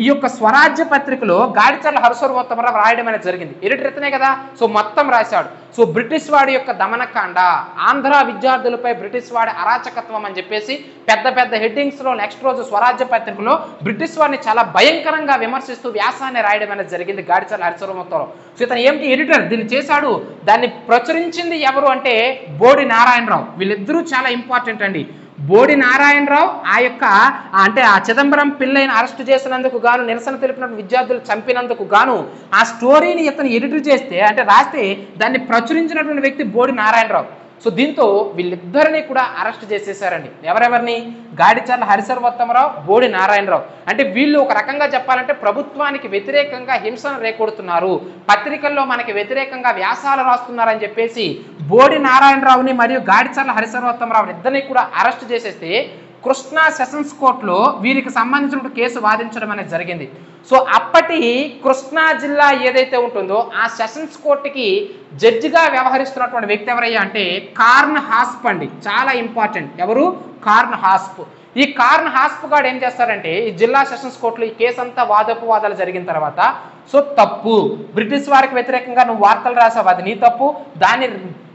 ఈ యొక్క స్వరాజ్య పత్రికలో గాడిచర్ల హరిసర్వోత్తమరావు రాయడం అనేది జరిగింది. ఎడిటర్ ఇతనే కదా, సో మొత్తం రాశాడు. సో బ్రిటిష్ వాడి యొక్క దమనకాండ, ఆంధ్ర విద్యార్థులపై బ్రిటిష్ వాడి అరాచకత్వం అని చెప్పేసి పెద్ద పెద్ద హెడ్డింగ్స్లో నెక్స్ట్ రోజు స్వరాజ్య పత్రికలో బ్రిటిష్ వాడిని చాలా భయంకరంగా విమర్శిస్తూ వ్యాసాన్ని రాయడం అనేది జరిగింది గాడిచర్ల హరిసర్వోత్తమరావు. సో ఇతను ఏమిటి? ఎడిటర్, దీన్ని చేశాడు. దాన్ని ప్రచురించింది ఎవరు అంటే బోడి నారాయణరావు. వీళ్ళిద్దరూ చాలా ఇంపార్టెంట్ అండి. బోడి నారాయణరావు ఆ చిదంబరం పిల్లైని అరెస్ట్ చేసినందుకు గాను, నిరసన తెలిపినటువంటి విద్యార్థులు చంపినందుకు గాను ఆ స్టోరీని ఇతను ఎడిట్ చేస్తే అంటే రాస్తే దాన్ని ప్రచురించినటువంటి వ్యక్తి బోడి నారాయణరావు. సో దీంతో వీళ్ళిద్దరిని కూడా అరెస్ట్ చేసేసారండి. ఎవరెవరిని? గాడిచర్ల హరిసర్వోత్తమరావు, బోడి నారాయణరావు. అంటే వీళ్ళు ఒక రకంగా చెప్పాలంటే ప్రభుత్వానికి వ్యతిరేకంగా హింసను రేకొడుతున్నారు, పత్రికల్లో మనకి వ్యతిరేకంగా వ్యాసాలు రాస్తున్నారని చెప్పేసి బోడి నారాయణరావుని మరియు గాడిచర్ల హరిసర్వోత్తమరావుని ఇద్దరిని కూడా అరెస్ట్ చేసేస్తే కృష్ణా సెషన్స్ కోర్టులో వీరికి సంబంధించిన కేసు వాదించడం అనేది జరిగింది. సో అప్పటి కృష్ణా జిల్లా ఏదైతే ఉంటుందో ఆ సెషన్స్ కోర్టుకి జడ్జిగా వ్యవహరిస్తున్నటువంటి వ్యక్తి ఎవరయ్యా అంటే కార్న్ హాస్ప్ అండి. చాలా ఇంపార్టెంట్. ఎవరు? కార్న్ హాస్ప్. ఈ కార్న్ హాస్ప్ గాడు ఏం చేస్తారంటే ఈ జిల్లా సెషన్స్ కోర్టులో ఈ కేసు అంతా వాదోపవాదాలు జరిగిన తర్వాత సో తప్పు, బ్రిటిష్ వారికి వ్యతిరేకంగా నువ్వు వార్తలు రాసావు, అది నీ తప్పు, దాన్ని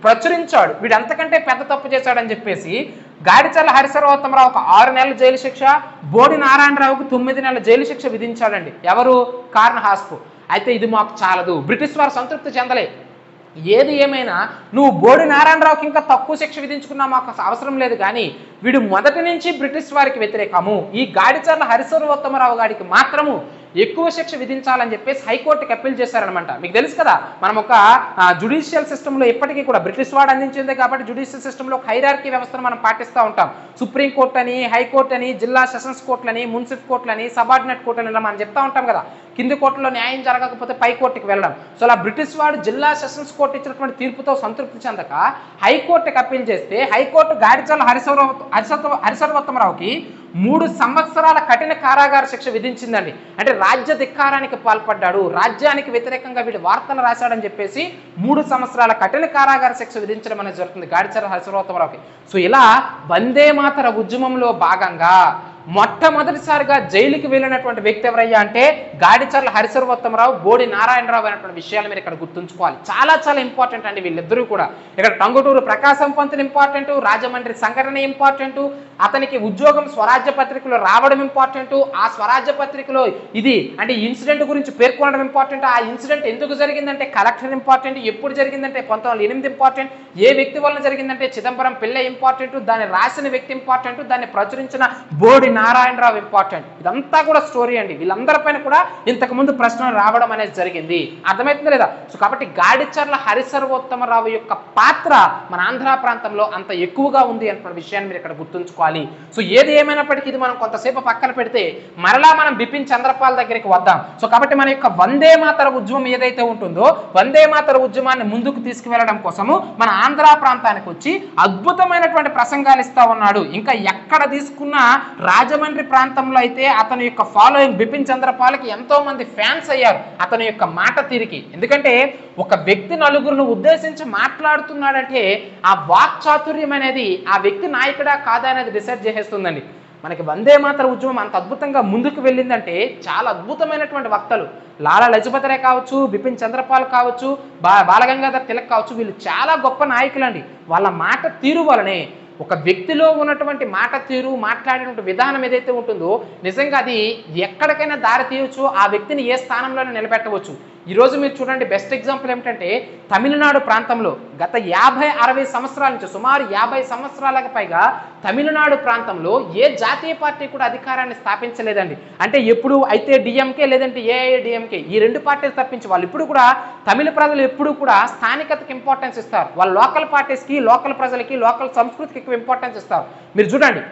ప్రచురించాడు, వీడు అంతకంటే పెద్ద తప్పు చేశాడని చెప్పేసి గాడిచర్ల హరిసర్వోత్తమరావు ఒక 6 నెలల జైలు శిక్ష, బోడి నారాయణరావుకు 9 నెలల జైలు శిక్ష విధించాడండి. ఎవరు? కార్న్ హాస్ప్. అయితే ఇది మాకు చాలదు, బ్రిటిష్ వారు సంతృప్తి చెందలే. ఏది ఏమైనా నువ్వు బోడి నారాయణరావుకి ఇంకా తక్కువ శిక్ష విధించుకున్నా మాకు అవసరం లేదు, కానీ వీడు మొదటి నుంచి బ్రిటిష్ వారికి వ్యతిరేకము, ఈ గాడిచర్ల హరిసర్వోత్తమరావు గారికి మాత్రము ఎక్కువ శిక్ష విధించాలని చెప్పేసి హైకోర్టుకి అప్పీల్ చేశారనమాట. మీకు తెలుసు కదా, మనం ఒక జుడిషియల్ సిస్టంలో ఇప్పటికీ కూడా బ్రిటిష్ వాడు అందించింది కాబట్టి జుడిషియల్ సిస్టంలో ఒక హైరార్కీ వ్యవస్థను మనం పాటిస్తూ ఉంటాం. సుప్రీంకోర్టు అని, హైకోర్టు అని, జిల్లా సెషన్స్ కోర్టులని, మున్సిపల్ కోర్టులని, సబార్డినేట్ కోర్టులని ఇలా మనం చెప్తా ఉంటాం కదా. కింది కోర్టులో న్యాయం జరగకపోతే పై కోర్టుకి వెళ్ళడం. సో అలా బ్రిటిష్ వాడు జిల్లా సెషన్స్ కోర్టు ఇచ్చినటువంటి తీర్పుతో సంతృప్తి చెందక హైకోర్టుకి అప్పీల్ చేస్తే హైకోర్టు గాడిచర్ల హరిసర్వోత్తమరావుకి 3 సంవత్సరాల కఠిన కారాగార శిక్ష విధించిందండి. అంటే రాజ్య ధిక్కారానికి పాల్పడ్డాడు, రాజ్యానికి వ్యతిరేకంగా వీడు వార్తలు రాశాడని చెప్పేసి 3 సంవత్సరాల కఠిన కారాగార శిక్ష విధించడం అనేది జరుగుతుంది గాడిచర్ల హరిసర్వోత్తమరావుకి. సో ఇలా వందే మాతర ఉద్యమంలో భాగంగా మొట్టమొదటిసారిగా జైలుకి వెళ్ళినటువంటి వ్యక్తి ఎవరయ్యా అంటే గాడిచర్ల హరిసర్వోత్తమరావు, బోడి నారాయణరావు అనేటువంటి విషయాలు మీరు ఇక్కడ గుర్తుంచుకోవాలి. చాలా చాలా ఇంపార్టెంట్ అండి వీళ్ళిద్దరూ కూడా. ఇక్కడ టంగుటూరు ప్రకాశం పంతులు ఇంపార్టెంట్, రాజమండ్రి సంఘటన ఇంపార్టెంట్, అతనికి ఉద్యోగం స్వరాజ్య పత్రికలో రావడం ఇంపార్టెంట్, ఆ స్వరాజ్య పత్రికలో ఇది అంటే ఇన్సిడెంట్ గురించి పేర్కొనడం ఇంపార్టెంట్, ఆ ఇన్సిడెంట్ ఎందుకు జరిగిందంటే కలెక్టర్ ఇంపార్టెంట్, ఎప్పుడు జరిగిందంటే 1908 ఇంపార్టెంట్, ఏ వ్యక్తి వలన జరిగిందంటే చిదంబరం పిల్ల ఇంపార్టెంట్, దాన్ని రాసిన వ్యక్తి ఇంపార్టెంట్, దాన్ని ప్రచురించిన బోడి నారాయణరావు ఇంపార్టెంట్. ఇదంతా కూడా స్టోరీ అండి. వీళ్ళందరిపైన కూడా ఇంతకు ముందు ప్రశ్నలు రావడం అనేది జరిగింది. అర్థమవుతుందా లేదా? సో కాబట్టి గాడిచర్ల హరిసర్వోత్తమరావు యొక్క పాత్ర మన ఆంధ్ర ప్రాంతంలో అంత ఎక్కువగా ఉంది అనే విషయాన్ని మీరు ఇక్కడ గుర్తుంచుకోవాలి. సో ఏది ఏమైనప్పటికీ ఇది మనం కొంతసేపు పక్కన పెడితే మరలా మనం బిపిన్ చంద్రపాల్ దగ్గరికి వద్దాం. సో కాబట్టి మన యొక్క వందే మాతర ఉద్యమం ఏదైతే ఉంటుందో వందే మాతర ఉద్యమాన్ని ముందుకు తీసుకువెళ్ళడం కోసము మన ఆంధ్ర ప్రాంతానికి వచ్చి అద్భుతమైనటువంటి ప్రసంగాలు ఇస్తా ఉన్నాడు. ఇంకా ఎక్కడ తీసుకున్నా రాజమండ్రి ప్రాంతంలో అయితే అతని యొక్క ఫాలోయింగ్ బిపిన్ చంద్రపాల్కి ఎంతో మంది ఫ్యాన్స్ అయ్యారు అతని యొక్క మాట తీరికి. ఎందుకంటే ఒక వ్యక్తి నలుగురును ఉద్దేశించి మాట్లాడుతున్నాడంటే ఆ వాక్చాతుర్యం అనేది ఆ వ్యక్తి నాయకుడా కాదా అనేది డిసైడ్ చేసేస్తుందండి. మనకి వందే మాతర ఉద్యమం అంత అద్భుతంగా ముందుకు వెళ్ళిందంటే చాలా అద్భుతమైనటువంటి వక్తలు లాలా లజపతి రాయ్ కావచ్చు, బిపిన్ చంద్రపాల్ కావచ్చు, బాలగంగాధర్ తిలక్ కావచ్చు, వీళ్ళు చాలా గొప్ప నాయకులండి. వాళ్ళ మాట తీరు వలనే ఒక వ్యక్తిలో ఉన్నటువంటి మాట తీరు, మాట్లాడినటువంటి విధానం ఏదైతే ఉంటుందో నిజంగా అది ఎక్కడికైనా దారి తీయవచ్చు, ఆ వ్యక్తిని ఏ స్థానంలోనే నిలబెట్టవచ్చు. ఈరోజు మీరు చూడండి, బెస్ట్ ఎగ్జాంపుల్ ఏమిటంటే తమిళనాడు ప్రాంతంలో గత 50-60 సంవత్సరాల నుంచి సుమారు 50 సంవత్సరాలకు పైగా తమిళనాడు ప్రాంతంలో ఏ జాతీయ పార్టీ కూడా అధికారాన్ని స్థాపించలేదండి. అంటే ఎప్పుడు అయితే డిఎంకే లేదంటే ఏఐఏడిఎంకే ఈ 2 పార్టీలు తప్పించి వాళ్ళు ఇప్పుడు కూడా తమిళ ప్రజలు ఎప్పుడు కూడా స్థానికతకు ఇంపార్టెన్స్ ఇస్తారు. వాళ్ళు లోకల్ పార్టీస్కి, లోకల్ ప్రజలకి, లోకల్ సంస్కృతికి ఎక్కువ ఇంపార్టెన్స్ ఇస్తారు. మీరు చూడండి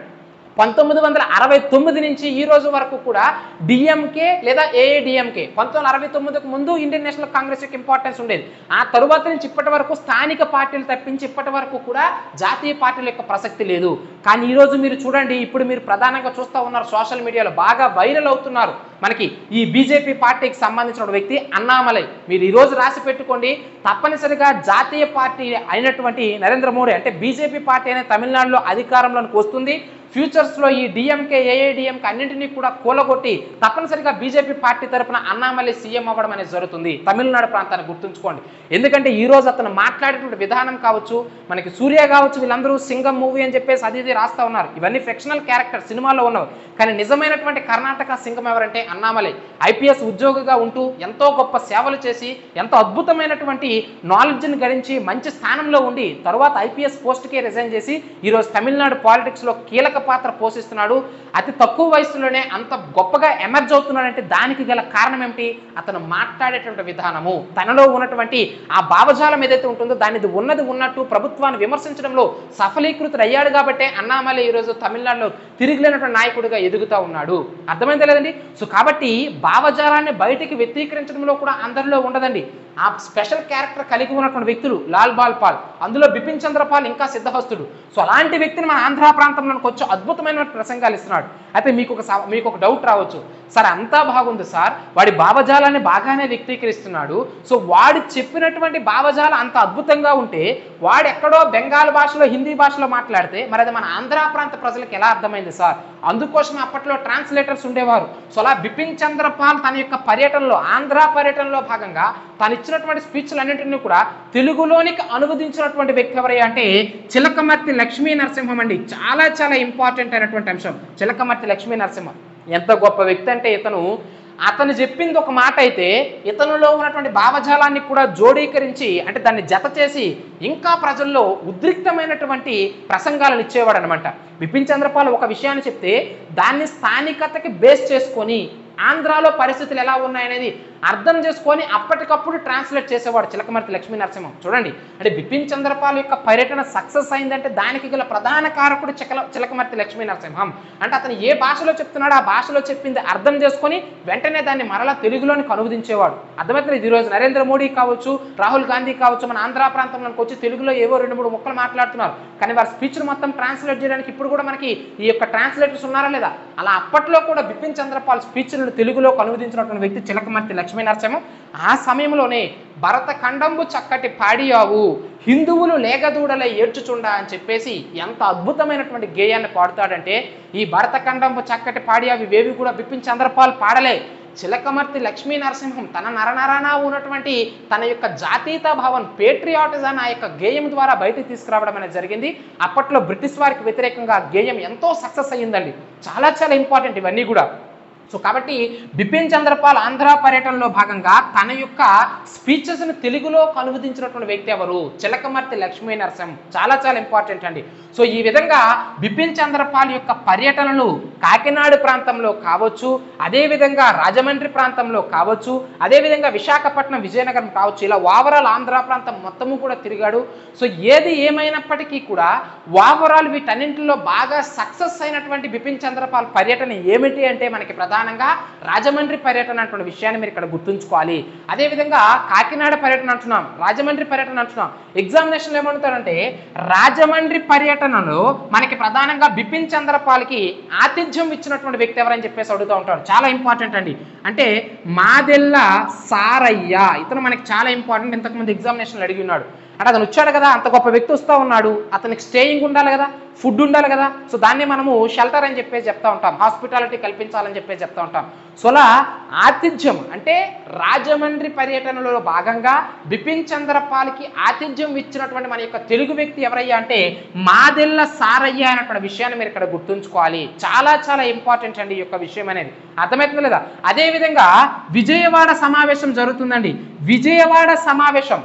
1969 నుంచి ఈ రోజు వరకు కూడా డిఎంకే లేదా ఏఐడిఎంకే 1969కు ముందు ఇండియన్ నేషనల్ కాంగ్రెస్ యొక్క ఇంపార్టెన్స్ ఉండేది. ఆ తరువాత నుంచి ఇప్పటి వరకు స్థానిక పార్టీలు తప్పించి ఇప్పటి వరకు కూడా జాతీయ పార్టీల యొక్క ప్రసక్తి లేదు. కానీ ఈరోజు మీరు చూడండి, ఇప్పుడు మీరు ప్రధానంగా చూస్తూ ఉన్నారు సోషల్ మీడియాలో బాగా వైరల్ అవుతున్నారు మనకి ఈ బీజేపీ పార్టీకి సంబంధించిన వ్యక్తి అన్నామలై. మీరు ఈరోజు రాసి పెట్టుకోండి, తప్పనిసరిగా జాతీయ పార్టీ అయినటువంటి నరేంద్ర మోడీ అంటే బీజేపీ పార్టీ అనే తమిళనాడులో అధికారంలోకి వస్తుంది. ఫ్యూచర్స్లో ఈ డిఎంకే ఏఐడిఎంకే అన్నింటినీ కూడా కూలగొట్టి తప్పనిసరిగా బీజేపీ పార్టీ తరఫున అన్నామలై సీఎం అవ్వడం అనేది జరుగుతుంది తమిళనాడు ప్రాంతాన్ని గుర్తుంచుకోండి. ఎందుకంటే ఈరోజు అతను మాట్లాడేటువంటి విధానం కావచ్చు, మనకి సూర్య కావచ్చు, వీళ్ళందరూ సింగం మూవీ అని చెప్పేసి అది ఇది రాస్తూ ఉన్నారు. ఇవన్నీ ఫిక్షనల్ క్యారెక్టర్ సినిమాలో ఉన్నవి. కానీ నిజమైనటువంటి కర్ణాటక సింగం ఎవరంటే అన్నామలై. ఐపీఎస్ ఉద్యోగిగా ఉంటూ ఎంతో గొప్ప సేవలు చేసి ఎంతో అద్భుతమైనటువంటి నాలెడ్జ్ని గడించి మంచి స్థానంలో ఉండి తర్వాత ఐపీఎస్ పోస్ట్కే రిజైన్ చేసి ఈరోజు తమిళనాడు పాలిటిక్స్లో కీలక పాత్ర పోషిస్తున్నాడు. అతి తక్కువ వయసులోనే అంత గొప్పగా ఎమర్జ్ అవుతున్నాడంటే దానికి గల కారణం ఏమిటి? అతను మాట్లాడేటువంటి విధానము, తనలో ఉన్నటువంటి ఆ భావజాలం ఏదైతే ఉంటుందో దానిది ఉన్నది ఉన్నట్టు ప్రభుత్వాన్ని విమర్శించడంలో సఫలీకృతుడు అయ్యాడు కాబట్టే అన్నామలై ఈరోజు తమిళనాడులో తిరిగిలేనటువంటి నాయకుడిగా ఎదుగుతూ ఉన్నాడు. అర్థమైంది లేదండి? సో కాబట్టి భావజాలాన్ని బయటికి వ్యక్తీకరించడంలో కూడా అందరిలో ఉండదండి. ఆ స్పెషల్ క్యారెక్టర్ కలిగి ఉన్నటువంటి వ్యక్తులు లాల్ బాల్ పాల్, అందులో బిపిన్ చంద్రపాల్ ఇంకా సిద్ధహస్తుడు. సో అలాంటి వ్యక్తిని మన ఆంధ్ర ప్రాంతంలోకి వచ్చి అద్భుతమైన ప్రసంగాలు ఇస్తున్నాడు. అయితే మీకు ఒక డౌట్ రావచ్చు, సార్ అంతా బాగుంది సార్, వాడి భావజాలాన్ని బాగానే వ్యక్తీకరిస్తున్నాడు, సో వాడు చెప్పినటువంటి భావజాలం అంత అద్భుతంగా ఉంటే వాడు ఎక్కడో బెంగాల్ భాషలో హిందీ భాషలో మాట్లాడితే మరి అది మన ఆంధ్ర ప్రాంత ప్రజలకు ఎలా అర్థమైంది సార్? అందుకోసం అప్పట్లో ట్రాన్స్లేటర్స్ ఉండేవారు. సో అలా బిపిన్ చంద్రపాల్ తన యొక్క పర్యటనలో ఆంధ్ర పర్యటనలో భాగంగా తను ఇచ్చినటువంటి స్పీచ్లన్నింటినీ కూడా తెలుగులోనికి అనువదించినటువంటి వ్యక్తి ఎవరయ్యా అంటే చిలకమర్తి లక్ష్మీ నరసింహం అండి. చాలా చాలా ఇంపార్టెంట్ అయినటువంటి అంశం చిలకమర్తి లక్ష్మీ నరసింహం. ఎంత గొప్ప వ్యక్తి అంటే అతను చెప్పింది ఒక మాట అయితే ఇతనులో ఉన్నటువంటి భావజాలాన్ని కూడా జోడీకరించి అంటే దాన్ని జత చేసి ఇంకా ప్రజల్లో ఉద్రిక్తమైనటువంటి ప్రసంగాలను ఇచ్చేవాడు అనమాట. బిపిన్ చంద్రపాల్ ఒక విషయాన్ని చెప్తే దాన్ని స్థానికతకి బేస్ చేసుకొని ఆంధ్రాలో పరిస్థితులు ఎలా ఉన్నాయనేది అర్థం చేసుకొని అప్పటికప్పుడు ట్రాన్స్లేట్ చేసేవాడు చిలకమర్తి లక్ష్మీ నరసింహం. చూడండి, అంటే బిపిన్ చంద్రపాల్ యొక్క పర్యటన సక్సెస్ అయిందంటే దానికి గల ప్రధాన కారకుడు చిలకమర్తి లక్ష్మీ నరసింహం. అంటే అతను ఏ భాషలో చెప్తున్నాడో ఆ భాషలో చెప్పింది అర్థం చేసుకొని వెంటనే దాన్ని మరలా తెలుగులోనికి అనువదించేవాడు. అర్థమవుతుంది. ఈరోజు నరేంద్ర మోడీ కావచ్చు, రాహుల్ గాంధీ కావచ్చు, మన ఆంధ్ర ప్రాంతంలోకి వచ్చి తెలుగులో ఏవో 2-3 ముక్కలు మాట్లాడుతున్నారు. కానీ వారి స్పీచ్ను మొత్తం ట్రాన్స్లేట్ చేయడానికి ఇప్పుడు కూడా మనకి ఈ యొక్క ట్రాన్స్లేటర్స్ ఉన్నారా లేదా? అలా అప్పట్లో కూడా బిపిన్ చంద్రపాల్ స్పీచ్లను తెలుగులోకి అనువదించినటువంటి వ్యక్తి చిలకమర్తి లక్ష్మీ నరసింహం. ఆ సమయంలోనే భరత ఖండంబు చక్కటి పాడియావు, హిందువులు లేగదూడలై ఏడ్చుచుండా అని చెప్పేసి ఎంత అద్భుతమైనటువంటి గేయాన్ని పాడుతాడంటే, ఈ భరత ఖండంబు చక్కటి పాడియావు ఇవేవి కూడా బిపిన్ చంద్రపాల్ పాడలే. చిలకమర్తి లక్ష్మీ నరసింహం తన నరనరనా ఉన్నటువంటి తన యొక్క జాతీయత భావం, పేట్రియాటిజం ఆ యొక్క గేయం ద్వారా బయటకు తీసుకురావడం అనేది జరిగింది. అప్పట్లో బ్రిటిష్ వారికి వ్యతిరేకంగా గేయం ఎంతో సక్సెస్ అయ్యిందండి. చాలా చాలా ఇంపార్టెంట్ ఇవన్నీ కూడా. సో కాబట్టి బిపిన్ చంద్రపాల్ ఆంధ్ర పర్యటనలో భాగంగా తన యొక్క స్పీచెస్ను తెలుగులో అనువదించినటువంటి వ్యక్తి ఎవరు? చిలకమర్తి లక్ష్మీ నరసింహం. చాలా చాలా ఇంపార్టెంట్ అండి. సో ఈ విధంగా బిపిన్ చంద్రపాల్ యొక్క పర్యటనలు కాకినాడ ప్రాంతంలో కావచ్చు, అదేవిధంగా రాజమండ్రి ప్రాంతంలో కావచ్చు, అదేవిధంగా విశాఖపట్నం, విజయనగరం కావచ్చు, ఇలా ఓవరాల్ ఆంధ్ర ప్రాంతం మొత్తము కూడా తిరిగాడు. సో ఏది ఏమైనప్పటికీ కూడా ఓవరాల్ వీటన్నింటిలో బాగా సక్సెస్ అయినటువంటి బిపిన్ చంద్రపాల్ పర్యటన ఏమిటి అంటే మనకి ప్రధానంగా రాజమండ్రి పర్యటన అటువంటి విషయాన్ని మీరు ఇక్కడ గుర్తుంచుకోవాలి. అదేవిధంగా కాకినాడ పర్యటన అంటున్నాం, రాజమండ్రి పర్యటన అంటున్నాం. ఎగ్జామినేషన్లో ఏమంటారంటే రాజమండ్రి పర్యటనలో మనకి ప్రధానంగా బిపిన్ చంద్రపాల్కి ఆతిథ్యం ఇచ్చినటువంటి వ్యక్తి ఎవరని చెప్పేసి అడుగుతూ ఉంటారు. చాలా ఇంపార్టెంట్ అండి. అంటే మాదెల్ల సారయ్య, ఇతను మనకి చాలా ఇంపార్టెంట్. ఇంతకుముందు ఎగ్జామినేషన్లో అడిగి ఉన్నాడు. అంటే అతను వచ్చాడు కదా, అంత గొప్ప వ్యక్తి వస్తూ ఉన్నాడు, అతనికి స్టేయింగ్ ఉండాలి కదా, ఫుడ్ ఉండాలి కదా. సో దాన్ని మనము షెల్టర్ అని చెప్పేసి చెప్తా ఉంటాం, హాస్పిటాలిటీ కల్పించాలని చెప్పేసి చెప్తా ఉంటాం. సో అలా ఆతిథ్యం అంటే రాజమండ్రి పర్యటనలో భాగంగా బిపిన్ చంద్రపాల్కి ఆతిథ్యం ఇచ్చినటువంటి మన యొక్క తెలుగు వ్యక్తి ఎవరయ్యా అంటే మాదెల్ల సారయ్య అనేటువంటి విషయాన్ని మీరు ఇక్కడ గుర్తుంచుకోవాలి. చాలా చాలా ఇంపార్టెంట్ అండి ఈ యొక్క విషయం అనేది. అర్థమవుతుంది లేదా? అదేవిధంగా విజయవాడ సమావేశం జరుగుతుందండి. విజయవాడ సమావేశం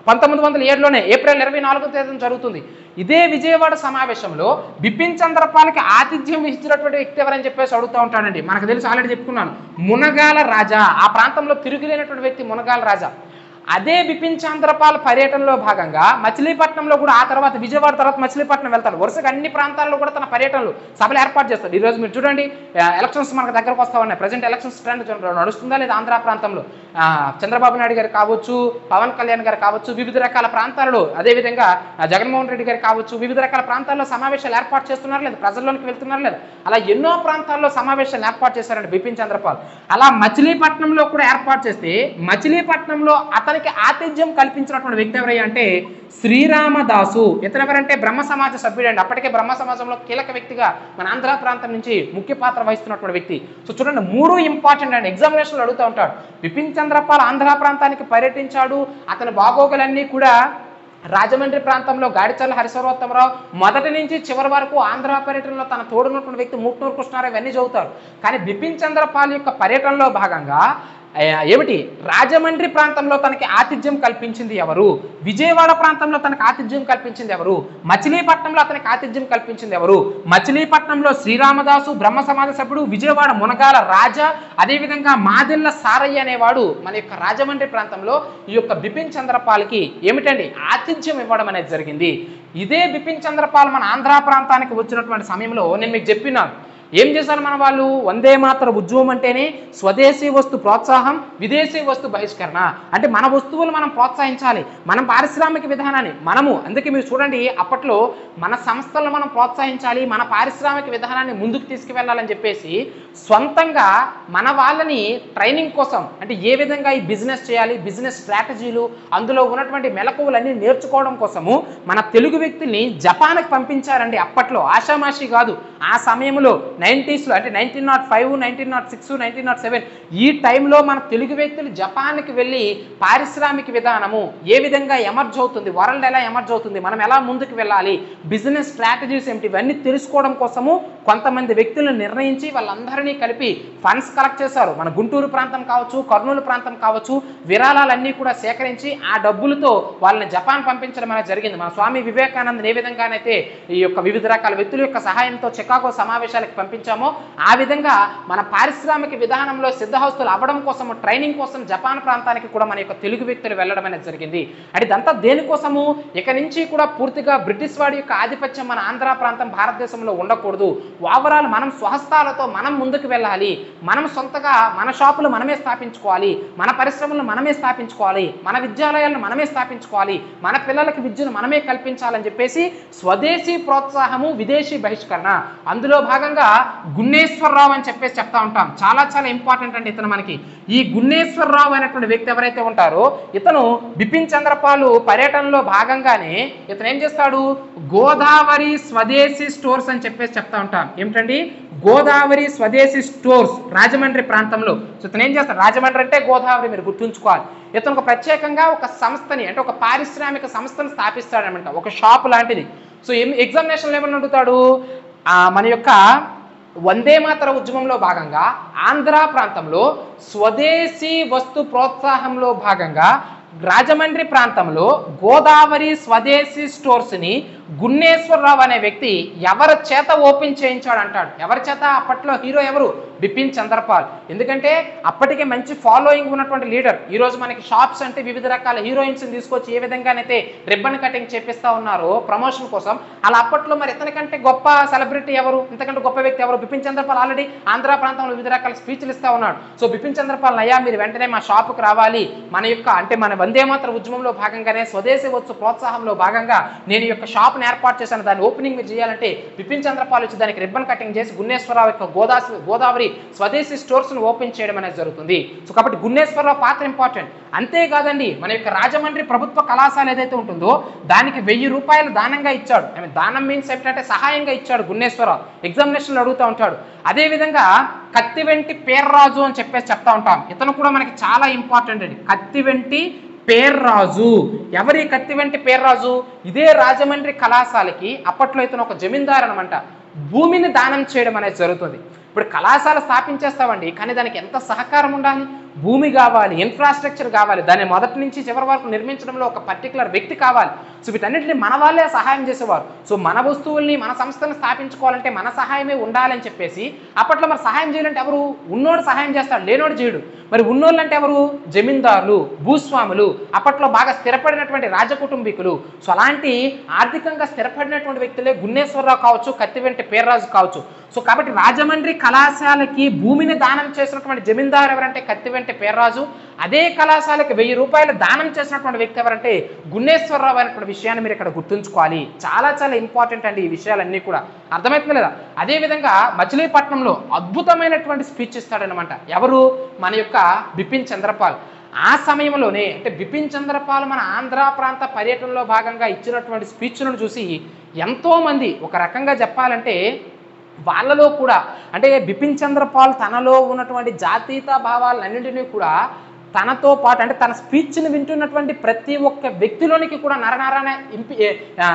1907లోనే ఏప్రిల్ 24వ తేదీన జరుగుతుంది. ఇదే విజయవాడ సమావేశంలో బిపిన్ చంద్రపాల్కి ఆతిథ్యం ఇచ్చినటువంటి వ్యక్తి ఎవరని చెప్పేసి అడుగుతూ ఉంటాడండి. మనకు తెలిసి ఆల్రెడీ చెప్పుకున్నాను, మునగాల రాజా. ఆ ప్రాంతంలో తిరుగులేనటువంటి వ్యక్తి మునగాల రాజా. అదే బిపిన్ చంద్రపాల్ పర్యటనలో భాగంగా మచిలీపట్నంలో కూడా, ఆ తర్వాత విజయవాడ తర్వాత మచిలీపట్నం వెళ్తాడు. వరుసగా అన్ని ప్రాంతాల్లో కూడా తన పర్యటనలు సభలు ఏర్పాటు చేస్తాడు. ఈరోజు మీరు చూడండి, ఎలక్షన్స్ మనకు దగ్గరకు వస్తూ ఉన్నాయి. ప్రజెంట్ ఎలక్షన్స్ ట్రెండ్ నడుస్తుందా లేదా ఆంధ్ర ప్రాంతంలో? చంద్రబాబు నాయుడు గారు కావచ్చు, పవన్ కళ్యాణ్ గారు కావచ్చు, వివిధ రకాల ప్రాంతాల్లో, అదేవిధంగా జగన్మోహన్ రెడ్డి గారు కావచ్చు, వివిధ రకాల ప్రాంతాల్లో సమావేశాలు ఏర్పాటు చేస్తున్నారు లేదా, ప్రజల్లోనికి వెళ్తున్నారు లేదా? అలా ఎన్నో ప్రాంతాల్లో సమావేశాలు ఏర్పాటు చేశారండి బిపిన్ చంద్రపాల్. అలా మచిలీపట్నంలో కూడా ఏర్పాటు చేస్తే మచిలీపట్నంలో అతనికి ఆతిథ్యం కల్పించినటువంటి వ్యక్తి ఎవరయ్యా అంటే శ్రీరామదాసు. ఇతను ఎవరంటే బ్రహ్మ సమాజ సభ్యుడు అండి. అప్పటికే బ్రహ్మ సమాజంలో కీలక వ్యక్తిగా మన ఆంధ్ర ప్రాంతం నుంచి ముఖ్య పాత్ర వహిస్తున్నటువంటి వ్యక్తి. సో చూడండి, 3 ఇంపార్టెంట్ అండి. ఎగ్జామినేషన్లో అడుగుతూ ఉంటాడు. బిపిన్ చంద్రపాల్ ఆంధ్ర ప్రాంతానికి పర్యటించాడు. అతని బాగోగులన్నీ కూడా రాజమండ్రి ప్రాంతంలో గాడిచర్ల హరిసర్వోత్తమరావు మొదటి నుంచి చివరి వరకు ఆంధ్ర పర్యటనలో తన తోడున్నటువంటి వ్యక్తి ముట్నూరు కృష్ణారావు ఇవన్నీ చదువుతారు. కానీ బిపిన్ చంద్రపాల్ యొక్క పర్యటనలో భాగంగా ఏమిటి, రాజమండ్రి ప్రాంతంలో తనకి ఆతిథ్యం కల్పించింది ఎవరు, విజయవాడ ప్రాంతంలో తనకు ఆతిథ్యం కల్పించింది ఎవరు, మచిలీపట్నంలో అతనికి ఆతిథ్యం కల్పించింది ఎవరు? మచిలీపట్నంలో శ్రీరామదాసు బ్రహ్మ సమాజ సభ్యుడు, విజయవాడ మునగాల రాజా, అదేవిధంగా మాదెల్ల సారయ్య అనేవాడు మన యొక్క రాజమండ్రి ప్రాంతంలో ఈ యొక్క బిపిన్ చంద్రపాల్కి ఏమిటండి ఆతిథ్యం ఇవ్వడం అనేది జరిగింది. ఇదే బిపిన్ చంద్రపాల్ మన ఆంధ్ర ప్రాంతానికి వచ్చినటువంటి సమయంలో నేను మీకు చెప్పినాను, ఏం చేశారు మన వాళ్ళు? వందే మాతర ఉద్యమం అంటేనే స్వదేశీ వస్తు ప్రోత్సాహం, విదేశీ వస్తు బహిష్కరణ. అంటే మన వస్తువులు మనం ప్రోత్సహించాలి, మనం పారిశ్రామిక విధానాన్ని మనము, అందుకే మీరు చూడండి అప్పట్లో మన సంస్థలను మనం ప్రోత్సహించాలి, మన పారిశ్రామిక విధానాన్ని ముందుకు తీసుకువెళ్ళాలని చెప్పేసి సొంతంగా మన వాళ్ళని ట్రైనింగ్ కోసం, అంటే ఏ విధంగా ఈ బిజినెస్ చేయాలి, బిజినెస్ స్ట్రాటజీలు, అందులో ఉన్నటువంటి మెలకువలన్నీ నేర్చుకోవడం కోసము మన తెలుగు వ్యక్తుల్ని జపాన్కి పంపించారండి. అప్పట్లో ఆషామాషి కాదు. ఆ సమయంలో 90స్లో, అంటే 1905, 1906, 1907 ఈ టైంలో మన తెలుగు వ్యక్తులు జపాన్కి వెళ్ళి పారిశ్రామిక విధానము ఏ విధంగా ఎమర్జ్ అవుతుంది, వరల్డ్ ఎలా ఎమర్జ్ అవుతుంది, మనం ఎలా ముందుకు వెళ్ళాలి, బిజినెస్ స్ట్రాటజీస్ ఏమిటి, ఇవన్నీ తెలుసుకోవడం కోసము కొంతమంది వ్యక్తులను నిర్ణయించి వాళ్ళందరినీ కలిపి ఫండ్స్ కలెక్ట్ చేశారు. మన గుంటూరు ప్రాంతం కావచ్చు, కర్నూలు ప్రాంతం కావచ్చు, విరాళాలన్నీ కూడా సేకరించి ఆ డబ్బులతో వాళ్ళని జపాన్ పంపించడం అనేది జరిగింది. మన స్వామి వివేకానంద్ ఏ విధంగానైతే ఈ యొక్క వివిధ రకాల వ్యక్తుల యొక్క సహాయంతో చికాగో సమావేశాలకు పంపించామో ఆ విధంగా మన పారిశ్రామిక విధానంలో సిద్ధహస్తులు అవ్వడం కోసం ట్రైనింగ్ కోసం జపాన్ ప్రాంతానికి కూడా మన యొక్క తెలుగు వ్యక్తులు వెళ్ళడం అనేది జరిగింది. అంటే ఇదంతా దేనికోసము? ఇక నుంచి కూడా పూర్తిగా బ్రిటిష్ వాడి యొక్క ఆధిపత్యం మన ఆంధ్ర ప్రాంతం భారతదేశంలో ఉండకూడదు. ఓవరాల్ మనం స్వహస్తాలతో మనం ముందుకు వెళ్ళాలి, మనం సొంతగా మన షాపులు మనమే స్థాపించుకోవాలి, మన పరిశ్రమలను మనమే స్థాపించుకోవాలి, మన విద్యాలయాలను మనమే స్థాపించుకోవాలి, మన పిల్లలకి విద్యను మనమే కల్పించాలని చెప్పేసి స్వదేశీ ప్రోత్సాహము విదేశీ బహిష్కరణ. అందులో భాగంగా గున్నేశ్వరరావు అని చెప్పేసి చెప్తా ఉంటాం. చాలా చాలా ఇంపార్టెంట్ అండి ఇతను మనకి. ఈ గున్నేశ్వరరావు అనేటువంటి వ్యక్తి ఎవరైతే ఉంటారో ఇతను బిపిన్ చంద్రపాల్ పర్యటనలో భాగంగానే ఇతను ఏం చేస్తాడు? గోదావరి స్వదేశీ స్టోర్స్ అని చెప్పేసి చెప్తా ఉంటాం. ఏమిటండి? గోదావరి స్వదేశీ స్టోర్స్ రాజమండ్రి ప్రాంతంలో. సో ఇతను ఏం చేస్తాడు? రాజమండ్రి అంటే గోదావరి, మీరు గుర్తుంచుకోవాలి. ఇతను ఒక ప్రత్యేకంగా ఒక సంస్థని అంటే ఒక పారిశ్రామిక సంస్థను స్థాపిస్తాడనమాట, ఒక షాప్ లాంటిది. సో ఎగ్జామినేషన్లో ఏమని అడుగుతాడు? మన యొక్క వందే మాతర ఉద్యమంలో భాగంగా ఆంధ్ర ప్రాంతంలో స్వదేశీ వస్తు ప్రోత్సాహంలో భాగంగా రాజమండ్రి ప్రాంతంలో గోదావరి స్వదేశీ స్టోర్స్ని గున్నేశ్వరరావు అనే వ్యక్తి ఎవరి చేత ఓపెన్ చేయించాడు అంటాడు. ఎవరి చేత? అప్పట్లో హీరో ఎవరు? బిపిన్ చంద్రపాల్. ఎందుకంటే అప్పటికే మంచి ఫాలోయింగ్ ఉన్నటువంటి లీడర్. ఈరోజు మనకి షాప్స్ అంటే వివిధ రకాల హీరోయిన్స్ని తీసుకొచ్చి ఏ విధంగానైతే రిబ్బన్ కటింగ్ చేపిస్తా ఉన్నారో ప్రమోషన్ కోసం, అలా అప్పట్లో మరి ఇతనికంటే గొప్ప సెలబ్రిటీ ఎవరు, ఇంతకంటే గొప్ప వ్యక్తి ఎవరు? బిపిన్ చంద్రపాల్ ఆల్రెడీ ఆంధ్ర ప్రాంతంలో వివిధ రకాల స్పీచ్లు ఇస్తా ఉన్నాడు. సో బిపిన్ చంద్రపాల్ అయ్యా మీరు వెంటనే మా షాపుకి రావాలి, మన యొక్క అంటే మన వందే మాతర ఉద్యమంలో భాగంగానే స్వదేశీ వస్తు ప్రోత్సాహంలో భాగంగా నేను ఈ యొక్క షాప్ని ఏర్పాటు చేశాను, దాన్ని ఓపెనింగ్ మీరు చేయాలంటే బిపిన్ చంద్రపాల్ వచ్చి దానికి రిబ్బన్ కటింగ్ చేసి గున్నేశ్వరరావు యొక్క గోదావరి స్వదేశీ స్టోర్స్ను ఓపెన్ చేయడం అనేది జరుగుతుంది. సో కాబట్టి గున్నేశ్వరరావు పాత్ర ఇంపార్టెంట్. అంతేకాదండి, మన యొక్క రాజమండ్రి ప్రభుత్వ కళాశాల ఏదైతే ఉంటుందో దానికి 1000 రూపాయలు దానంగా ఇచ్చాడు. ఐ మీన్ దానం మీన్స్ ఏంటంటే సహాయంగా ఇచ్చాడు గున్నేశ్వరరావు. ఎగ్జామినేషన్లో అడుగుతూ ఉంటాడు. అదేవిధంగా కత్తివెంటి పేర్రాజు అని చెప్పేసి చెప్తా ఉంటాం. ఇతను కూడా మనకి చాలా ఇంపార్టెంట్ అండి. కత్తివెంటి పేర్రాజు. ఎవరి కత్తివెంటి పేర్రాజు? ఇదే రాజమండ్రి కళాశాలకి అప్పట్లో ఇతను ఒక జమీందారు అనమాట, భూమిని దానం చేయడం అనేది జరుగుతుంది. ఇప్పుడు కళాశాల స్థాపించేస్తామండి, కానీ దానికి ఎంత సహకారం ఉండాలి? భూమి కావాలి, ఇన్ఫ్రాస్ట్రక్చర్ కావాలి, దాన్ని మొదటి నుంచి చివరి వరకు నిర్మించడంలో ఒక పర్టికులర్ వ్యక్తి కావాలి. సో వీటన్నిటిని మన వాళ్ళే సహాయం చేసేవారు. సో మన వస్తువుల్ని మన సంస్థలను స్థాపించుకోవాలంటే మన సహాయమే ఉండాలని చెప్పేసి అప్పట్లో మరి సహాయం చేయాలంటే ఎవరు? ఉన్నోడు సహాయం చేస్తాడు, లేనోడు చేయడు. మరి ఉన్నోళ్ళు అంటే ఎవరు? జమీందారులు, భూస్వాములు, అప్పట్లో బాగా స్థిరపడినటువంటి రాజకుటుంబీకులు. సో అలాంటి ఆర్థికంగా స్థిరపడినటువంటి వ్యక్తులే గున్నేశ్వరరావు కావచ్చు, కత్తివెంటి పేర్రాజు కావచ్చు. సో కాబట్టి రాజమండ్రి కళాశాలకి భూమిని దానం చేసినటువంటి జమీందారు ఎవరంటే కత్తివెంటి పేర్రాజు. అదే కళాశాలకి 1000 రూపాయలు దానం చేసినటువంటి వ్యక్తి ఎవరంటే గున్నేశ్వరరావు అనేటువంటి విషయాన్ని మీరు ఇక్కడ గుర్తుంచుకోవాలి. చాలా చాలా ఇంపార్టెంట్ అండి ఈ విషయాలన్నీ కూడా. అర్థమవుతుంది లేదా? అదేవిధంగా మచిలీపట్నంలో అద్భుతమైనటువంటి స్పీచ్ ఇస్తాడనమాట. ఎవరు? మన యొక్క బిపిన్ చంద్రపాల్. ఆ సమయంలోనే అంటే బిపిన్ చంద్రపాల్ మన ఆంధ్ర ప్రాంత పర్యటనలో భాగంగా ఇచ్చినటువంటి స్పీచ్లను చూసి ఎంతోమంది ఒక రకంగా చెప్పాలంటే వాళ్ళలో కూడా అంటే బిపిన్ చంద్రపాల్ తనలో ఉన్నటువంటి జాతీయత భావాలన్నింటినీ కూడా తనతో పాటు అంటే తన స్పీచ్ని వింటున్నటువంటి ప్రతి ఒక్క వ్యక్తిలోనికి కూడా నరనరాన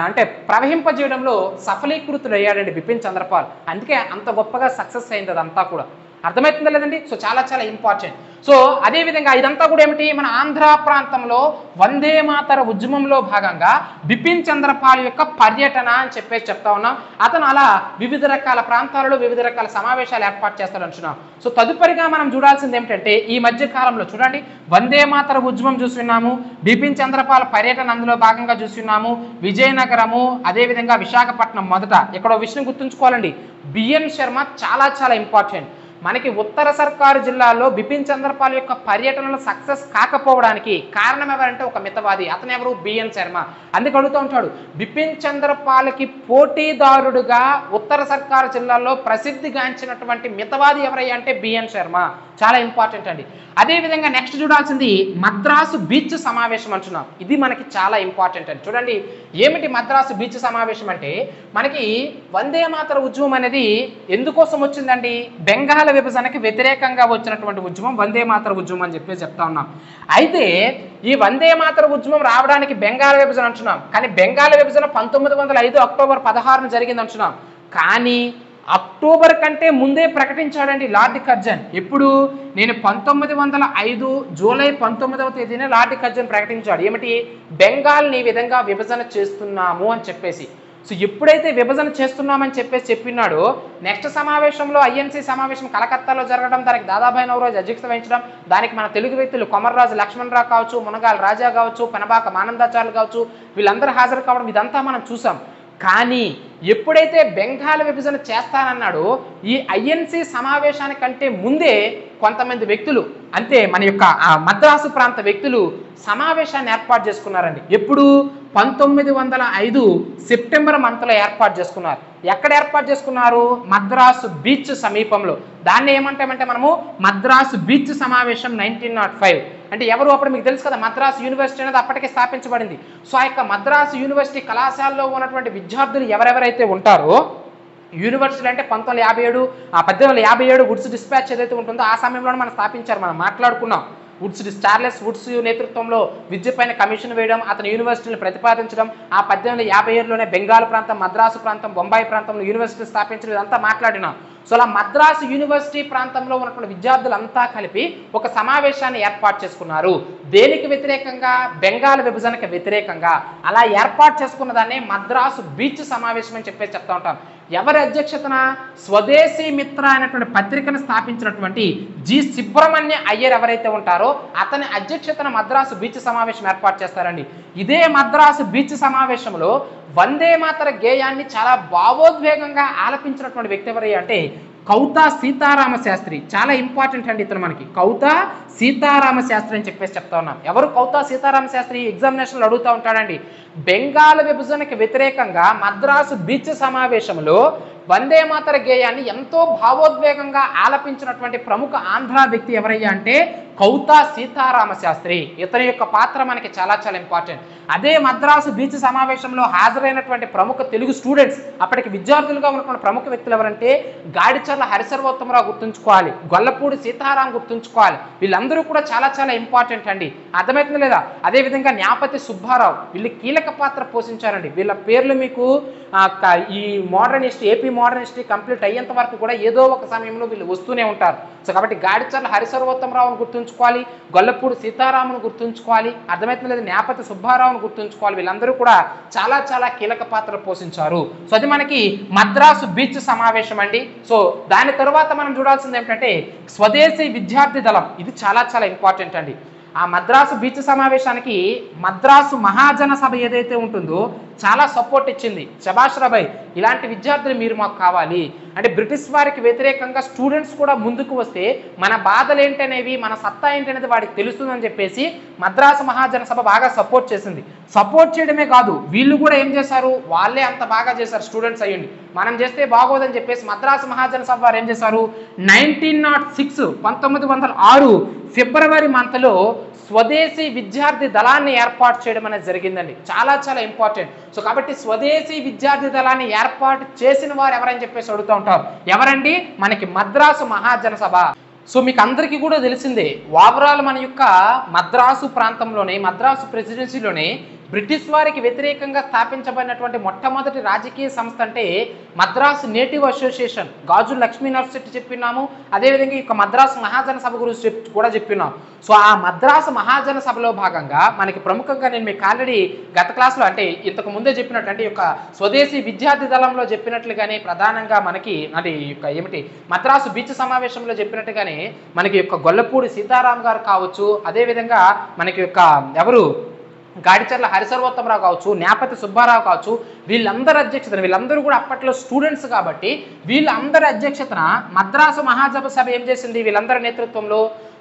అంటే ప్రవహింపజేయడంలో సఫలీకృతుడయ్యాడండి బిపిన్ చంద్రపాల్. అందుకే అంత గొప్పగా సక్సెస్ అయింది అదంతా కూడా. అర్థమవుతుందా లేదండి? సో చాలా చాలా ఇంపార్టెంట్. సో అదేవిధంగా ఇదంతా కూడా ఏమిటి? మన ఆంధ్ర ప్రాంతంలో వందే మాతర ఉద్యమంలో భాగంగా బిపిన్ చంద్రపాల్ యొక్క పర్యటన అని చెప్పేసి చెప్తా ఉన్నాం. అతను అలా వివిధ రకాల ప్రాంతాలలో వివిధ రకాల సమావేశాలు ఏర్పాటు చేస్తాడు అంటున్నాం. సో తదుపరిగా మనం చూడాల్సింది ఏమిటంటే ఈ మధ్య కాలంలో చూడండి, వందే మాతర ఉద్యమం చూస్తున్నాము, బిపిన్ చంద్రపాల్ పర్యటన అందులో భాగంగా చూస్తున్నాము, విజయనగరము, అదేవిధంగా విశాఖపట్నం. మొదట ఇక్కడ విషయం గుర్తుంచుకోవాలండి, బిఎన్ శర్మ చాలా చాలా ఇంపార్టెంట్. మనకి ఉత్తర సర్కారు జిల్లాలో బిపిన్ చంద్రపాల్ యొక్క పర్యటనలు సక్సెస్ కాకపోవడానికి కారణం ఎవరంటే ఒక మితవాది. అతను ఎవరు? బిఎన్ శర్మ. అందుకు అడుగుతూ ఉంటాడు, బిపిన్ చంద్రపాల్కి పోటీదారుడుగా ఉత్తర సర్కారు జిల్లాలో ప్రసిద్ధిగాంచినటువంటి మితవాది ఎవరయ్యా అంటే బిఎన్ శర్మ. చాలా ఇంపార్టెంట్ అండి. అదేవిధంగా నెక్స్ట్ చూడాల్సింది మద్రాసు బీచ్ సమావేశం అంటున్నాం. ఇది మనకి చాలా ఇంపార్టెంట్ అండి. చూడండి ఏమిటి మద్రాసు బీచ్ సమావేశం అంటే, మనకి వందే మాతర ఉద్యమం అనేది ఎందుకోసం వచ్చిందండి? బెంగాల్ విభజనకి వ్యతిరేకంగా వచ్చినటువంటి ఉద్యమం వందే మాతర ఉద్యమం అని చెప్పి చెప్తా ఉన్నాం. అయితే ఈ వందే మాతర ఉద్యమం రావడానికి బెంగాల్ విభజన అంటున్నాం, కానీ బెంగాల్ విభజన 1905 అక్టోబర్ 16 జరిగింది అంటున్నాం. కానీ అక్టోబర్ కంటే ముందే ప్రకటించాడండి లార్డ్ కర్జన్. ఇప్పుడు నేను 1905 జూలై 19వ తేదీనే లార్డ్ కర్జన్ ప్రకటించాడు. ఏమిటి? బెంగాల్ని ఈ విధంగా విభజన చేస్తున్నాము అని చెప్పేసి. సో ఎప్పుడైతే విభజన చేస్తున్నామని చెప్పినాడో నెక్స్ట్ సమావేశంలో ఐఎన్సీ సమావేశం కలకత్తాలో జరగడం, దానికి దాదాభాయ్ నవరోజ్ అధ్యక్షత వహించడం, దానికి మన తెలుగు వ్యక్తులు కొమర్రాజు లక్ష్మణరావు కావచ్చు, మునగాల రాజా కావచ్చు, పెనబాక మానందాచార్యులు కావచ్చు, వీళ్ళందరూ హాజరు కావడం ఇదంతా మనం చూసాం. కానీ ఎప్పుడైతే బెంగాల్ విభజన చేస్తానన్నాడో ఈ ఐఎన్సీ సమావేశానికంటే ముందే కొంతమంది వ్యక్తులు, అంటే మన యొక్క మద్రాసు ప్రాంత వ్యక్తులు సమావేశాన్ని ఏర్పాటు చేసుకున్నారండి. ఎప్పుడు? 1905 సెప్టెంబర్ మంత్లో ఏర్పాటు చేసుకున్నారు. ఎక్కడ ఏర్పాటు చేసుకున్నారు? మద్రాసు బీచ్ సమీపంలో. దాన్ని ఏమంటామంటే మనము మద్రాసు బీచ్ సమావేశం 1905. అంటే ఎవరు? అప్పుడు మీకు తెలుసు కదా, మద్రాసు యూనివర్సిటీ అనేది అప్పటికే స్థాపించబడింది. సో ఆ యొక్క మద్రాసు యూనివర్సిటీ కళాశాలలో ఉన్నటువంటి విద్యార్థులు ఎవరెవరైతే ఉంటారో, యూనివర్సిటీ అంటే 1857 వుడ్స్ డిస్పాచ్ ఏదైతే ఉంటుందో ఆ సమయంలో మనం స్థాపించారు. మనం మాట్లాడుకున్నాం. చార్లెస్ వుడ్స్ నేతృత్వంలో విద్య పైన కమిషన్ వేయడం, అతని యూనివర్సిటీని ప్రతిపాదించడం, ఆ 1857లోనే బెంగాల్ ప్రాంతం, మద్రాసు ప్రాంతం, బొంబాయి ప్రాంతంలో యూనివర్సిటీ స్థాపించడం, ఇదంతా మాట్లాడినాం. సో అలా మద్రాసు యూనివర్సిటీ ప్రాంతంలో ఉన్నటువంటి విద్యార్థులంతా కలిపి ఒక సమావేశాన్ని ఏర్పాటు చేసుకున్నారు. దేనికి వ్యతిరేకంగా? బెంగాల్ విభజనకు వ్యతిరేకంగా. అలా ఏర్పాటు చేసుకున్న దాన్ని మద్రాసు బీచ్ సమావేశం అని చెప్పేసి చెప్తా ఉంటాం. ఎవరి అధ్యక్షతన? స్వదేశీ మిత్ర అనేటువంటి పత్రికను స్థాపించినటువంటి జి సుబ్రహ్మణ్య అయ్యర్ ఎవరైతే ఉంటారో అతని అధ్యక్షతన మద్రాసు బీచ్ సమావేశం ఏర్పాటు చేస్తారండి. ఇదే మద్రాసు బీచ్ సమావేశంలో వందే మాతర గేయాన్ని చాలా భావోద్వేగంగా ఆలపించినటువంటి వ్యక్తి ఎవరయ్యా అంటే కౌతా సీతారామ శాస్త్రి. చాలా ఇంపార్టెంట్ అండి ఇతను మనకి. కౌతా సీతారామ శాస్త్రి అని చెప్పేసి చెప్తా ఉన్నాం. ఎవరు కౌతా సీతారామ శాస్త్రి? ఎగ్జామినేషన్లో అడుగుతూ ఉంటాడండి. బెంగాల్ విభజనకు వ్యతిరేకంగా మద్రాసు బీచ్ సమావేశంలో వందే మాతర గేయాన్ని ఎంతో భావోద్వేగంగా ఆలపించినటువంటి ప్రముఖ ఆంధ్ర వ్యక్తి ఎవరయ్యా అంటే కౌతా సీతారామ శాస్త్రి. ఇతని యొక్క పాత్ర మనకి చాలా చాలా ఇంపార్టెంట్. అదే మద్రాసు బీచ్ సమావేశంలో హాజరైనటువంటి ప్రముఖ తెలుగు స్టూడెంట్స్, అప్పటికి విద్యార్థులుగా ఉన్నటువంటి ప్రముఖ వ్యక్తులు ఎవరంటే గాడిచర్ల హరిసర్వోత్తమరావు గుర్తుంచుకోవాలి, గొల్లపూడి సీతారాం గుర్తుంచుకోవాలి. వీళ్ళందరూ కూడా చాలా చాలా ఇంపార్టెంట్ అండి. అర్థమవుతుంది లేదా? అదేవిధంగా న్యాపతి సుబ్బారావు, వీళ్ళు కీలక పాత్ర పోషించారండి. వీళ్ళ పేర్లు మీకు ఈ modern history, AP modern history complete అయ్యేంత వరకు కూడా ఏదో ఒక సమయంలో వీళ్ళు వస్తూనే ఉంటారు. సో కాబట్టి గాడిచర్ల హరిసర్వోత్తమరావును గుర్తుంచుకోవాలి, గొల్లపూడి సీతారామును గుర్తుంచుకోవాలి, అర్థమవుతుంది లేదు, న్యాపతి సుబ్బారావును గుర్తుంచుకోవాలి. వీళ్ళందరూ కూడా చాలా చాలా కీలక పాత్ర పోషించారు. సో అది మనకి మద్రాసు బీచ్ సమావేశం అండి. సో దాని తర్వాత మనం చూడాల్సింది ఏమిటంటే స్వదేశీ విద్యార్థి దళం. ఇది చాలా చాలా ఇంపార్టెంట్ అండి. ఆ మద్రాసు బీచ్ సమావేశానికి మద్రాసు మహాజన సభ ఏదైతే ఉంటుందో చాలా సపోర్ట్ ఇచ్చింది. శభాష్ రాబాయ్, ఇలాంటి విద్యార్థులు మీరు మాకు కావాలి అంటే బ్రిటిష్ వారికి వ్యతిరేకంగా స్టూడెంట్స్ కూడా ముందుకు వస్తే మన బాధలు ఏంటనేవి, మన సత్తా ఏంటనేది వాడికి తెలుస్తుందని చెప్పేసి మద్రాసు మహాజన సభ బాగా సపోర్ట్ చేసింది. సపోర్ట్ చేయడమే కాదు, వీళ్ళు కూడా ఏం చేశారు, వాళ్ళే అంత బాగా చేశారు స్టూడెంట్స్ అయ్యండి, మనం చేస్తే బాగోదని చెప్పేసి మద్రాసు మహాజన సభ వారు ఏం చేశారు, 1906 ఫిబ్రవరి మంత్లో స్వదేశీ విద్యార్థి దళాన్ని ఏర్పాటు చేయడం అనేది జరిగిందండి. చాలా చాలా ఇంపార్టెంట్. సో కాబట్టి స్వదేశీ విద్యార్థి దళాన్ని ఏర్పాటు చేసిన వారు ఎవరని చెప్పేసి అడుగుతూ ఉంటారు. ఎవరండి? మనకి మద్రాసు మహాజన సభ. సో మీకు అందరికీ కూడా తెలిసిందే, ఓవరాల్ మన యొక్క మద్రాసు ప్రాంతంలోనే, మద్రాసు ప్రెసిడెన్సీలోనే బ్రిటిష్ వారికి వ్యతిరేకంగా స్థాపించబడినటువంటి మొట్టమొదటి రాజకీయ సంస్థ అంటే మద్రాసు నేటివ్ అసోసియేషన్. గాజు లక్ష్మీ నర్సిటీ చెప్పినాము, అదేవిధంగా ఈ యొక్క మద్రాసు మహాజన సభ గురించి కూడా చెప్పినాం. సో ఆ మద్రాసు మహాజన సభలో భాగంగా మనకి ప్రముఖంగా నేను మీకు ఆల్రెడీ గత క్లాసులో అంటే ఇంతకు ముందే చెప్పినట్టు అంటే ఈ యొక్క స్వదేశీ విద్యార్థి దళంలో చెప్పినట్లుగానే ప్రధానంగా మనకి అంటే ఈ యొక్క ఏమిటి మద్రాసు బీచ్ సమావేశంలో చెప్పినట్టుగానే మనకి యొక్క గొల్లపూడి సీతారాం గారు కావచ్చు, అదేవిధంగా మనకి యొక్క ఎవరు గాడిచర్ల హరిసర్వోత్తమరావు కావచ్చు, న్యాపతి సుబ్బారావు కావచ్చు, వీళ్ళందరి అధ్యక్షతన, వీళ్ళందరూ కూడా అప్పట్లో స్టూడెంట్స్ కాబట్టి వీళ్ళందరి అధ్యక్షతన మద్రాసు మహాజన సభ ఏం చేసింది, వీళ్ళందరి నేతృత్వంలో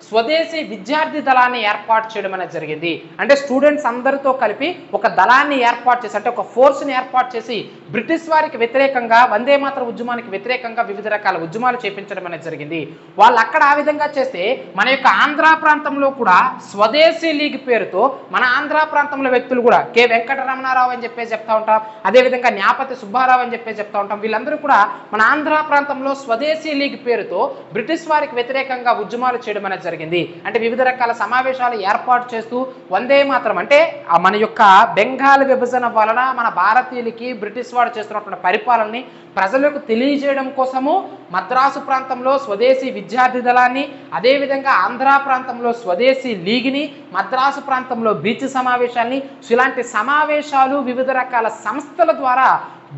స్వదేశీ విద్యార్థి దళాన్ని ఏర్పాటు చేయడం అనేది జరిగింది. అంటే స్టూడెంట్స్ అందరితో కలిపి ఒక దళాన్ని ఏర్పాటు చేసి, అంటే ఒక ఫోర్స్ని ఏర్పాటు చేసి బ్రిటిష్ వారికి వ్యతిరేకంగా, వందే మాతర ఉద్యమానికి వ్యతిరేకంగా వివిధ రకాల ఉద్యమాలు చేపించడం అనేది జరిగింది. వాళ్ళు అక్కడ ఆ విధంగా చేస్తే మన యొక్క ఆంధ్ర ప్రాంతంలో కూడా స్వదేశీ లీగ్ పేరుతో మన ఆంధ్ర ప్రాంతంలో వ్యక్తులు కూడా కె వెంకటరమణారావు అని చెప్పేసి చెప్తా ఉంటాం, అదేవిధంగా న్యాపతి సుబ్బారావు అని చెప్పేసి చెప్తా ఉంటాం. వీళ్ళందరూ కూడా మన ఆంధ్ర ప్రాంతంలో స్వదేశీ లీగ్ పేరుతో బ్రిటిష్ వారికి వ్యతిరేకంగా ఉద్యమాలు చేయడం అనేది జరిగింది. అంటే వివిధ రకాల సమావేశాలు ఏర్పాటు చేస్తూ వందే మాతరం అంటే మన యొక్క బెంగాల్ విభజన వలన మన భారతీయులకి బ్రిటిష్ వాడు చేస్తున్నటువంటి పరిపాలనని ప్రజలకు తెలియజేయడం కోసము మద్రాసు ప్రాంతంలో స్వదేశీ విద్యార్థి దళాన్ని, అదేవిధంగా ఆంధ్ర ప్రాంతంలో స్వదేశీ లీగ్ని, మద్రాసు ప్రాంతంలో బీచ్ సమావేశాలని, ఇలాంటి సమావేశాలు వివిధ రకాల సంస్థల ద్వారా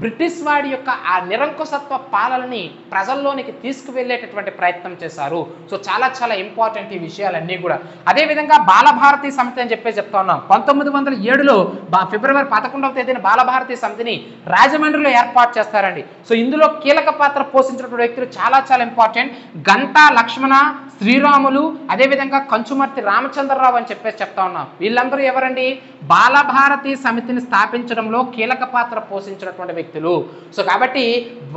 బ్రిటిష్ వాడి యొక్క ఆ నిరంకుశత్వ పాలనని ప్రజల్లోనికి తీసుకువెళ్ళేటటువంటి ప్రయత్నం చేశారు. సో చాలా చాలా ఇంపార్టెంట్ ఈ విషయాలన్నీ కూడా. అదేవిధంగా బాలభారతి సమితి అని చెప్పి చెప్తా ఉన్నాం. 1907లో ఫిబ్రవరి 11వ తేదీన బాలభారతి సమితిని రాజమండ్రిలో ఏర్పాటు చేస్తారండి. సో ఇందులో కీలక పాత్ర పోషించినటువంటి వ్యక్తులు చాలా చాలా ఇంపార్టెంట్. గంటా లక్ష్మణ, శ్రీరాములు, అదేవిధంగా కంచుమర్తి రామచంద్రరావు అని చెప్పేసి చెప్తా ఉన్నాం. వీళ్ళందరూ ఎవరండి? బాలభారతి సమితిని స్థాపించడంలో కీలక పాత్ర పోషించినటువంటి వ్యక్తులు. సో కాబట్టి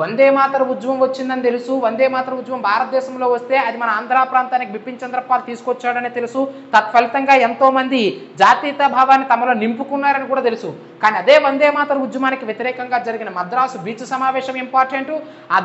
వందే మాతర ఉద్యమం వచ్చిందని తెలుసు. వందే మాతర ఉద్యమం భారతదేశంలో వస్తే అది మన ఆంధ్ర ప్రాంతానికి బిపిన్ చంద్రపాల్ తీసుకొచ్చాడని తెలుసు. తత్ఫలితంగా ఎంతో మంది జాతీయత భావాన్ని తమలో నింపుకున్నారని కూడా తెలుసు. కానీ అదే వందే మాతర ఉద్యమానికి వ్యతిరేకంగా జరిగిన మద్రాసు బీచ్ సమావేశం ఇంపార్టెంట్,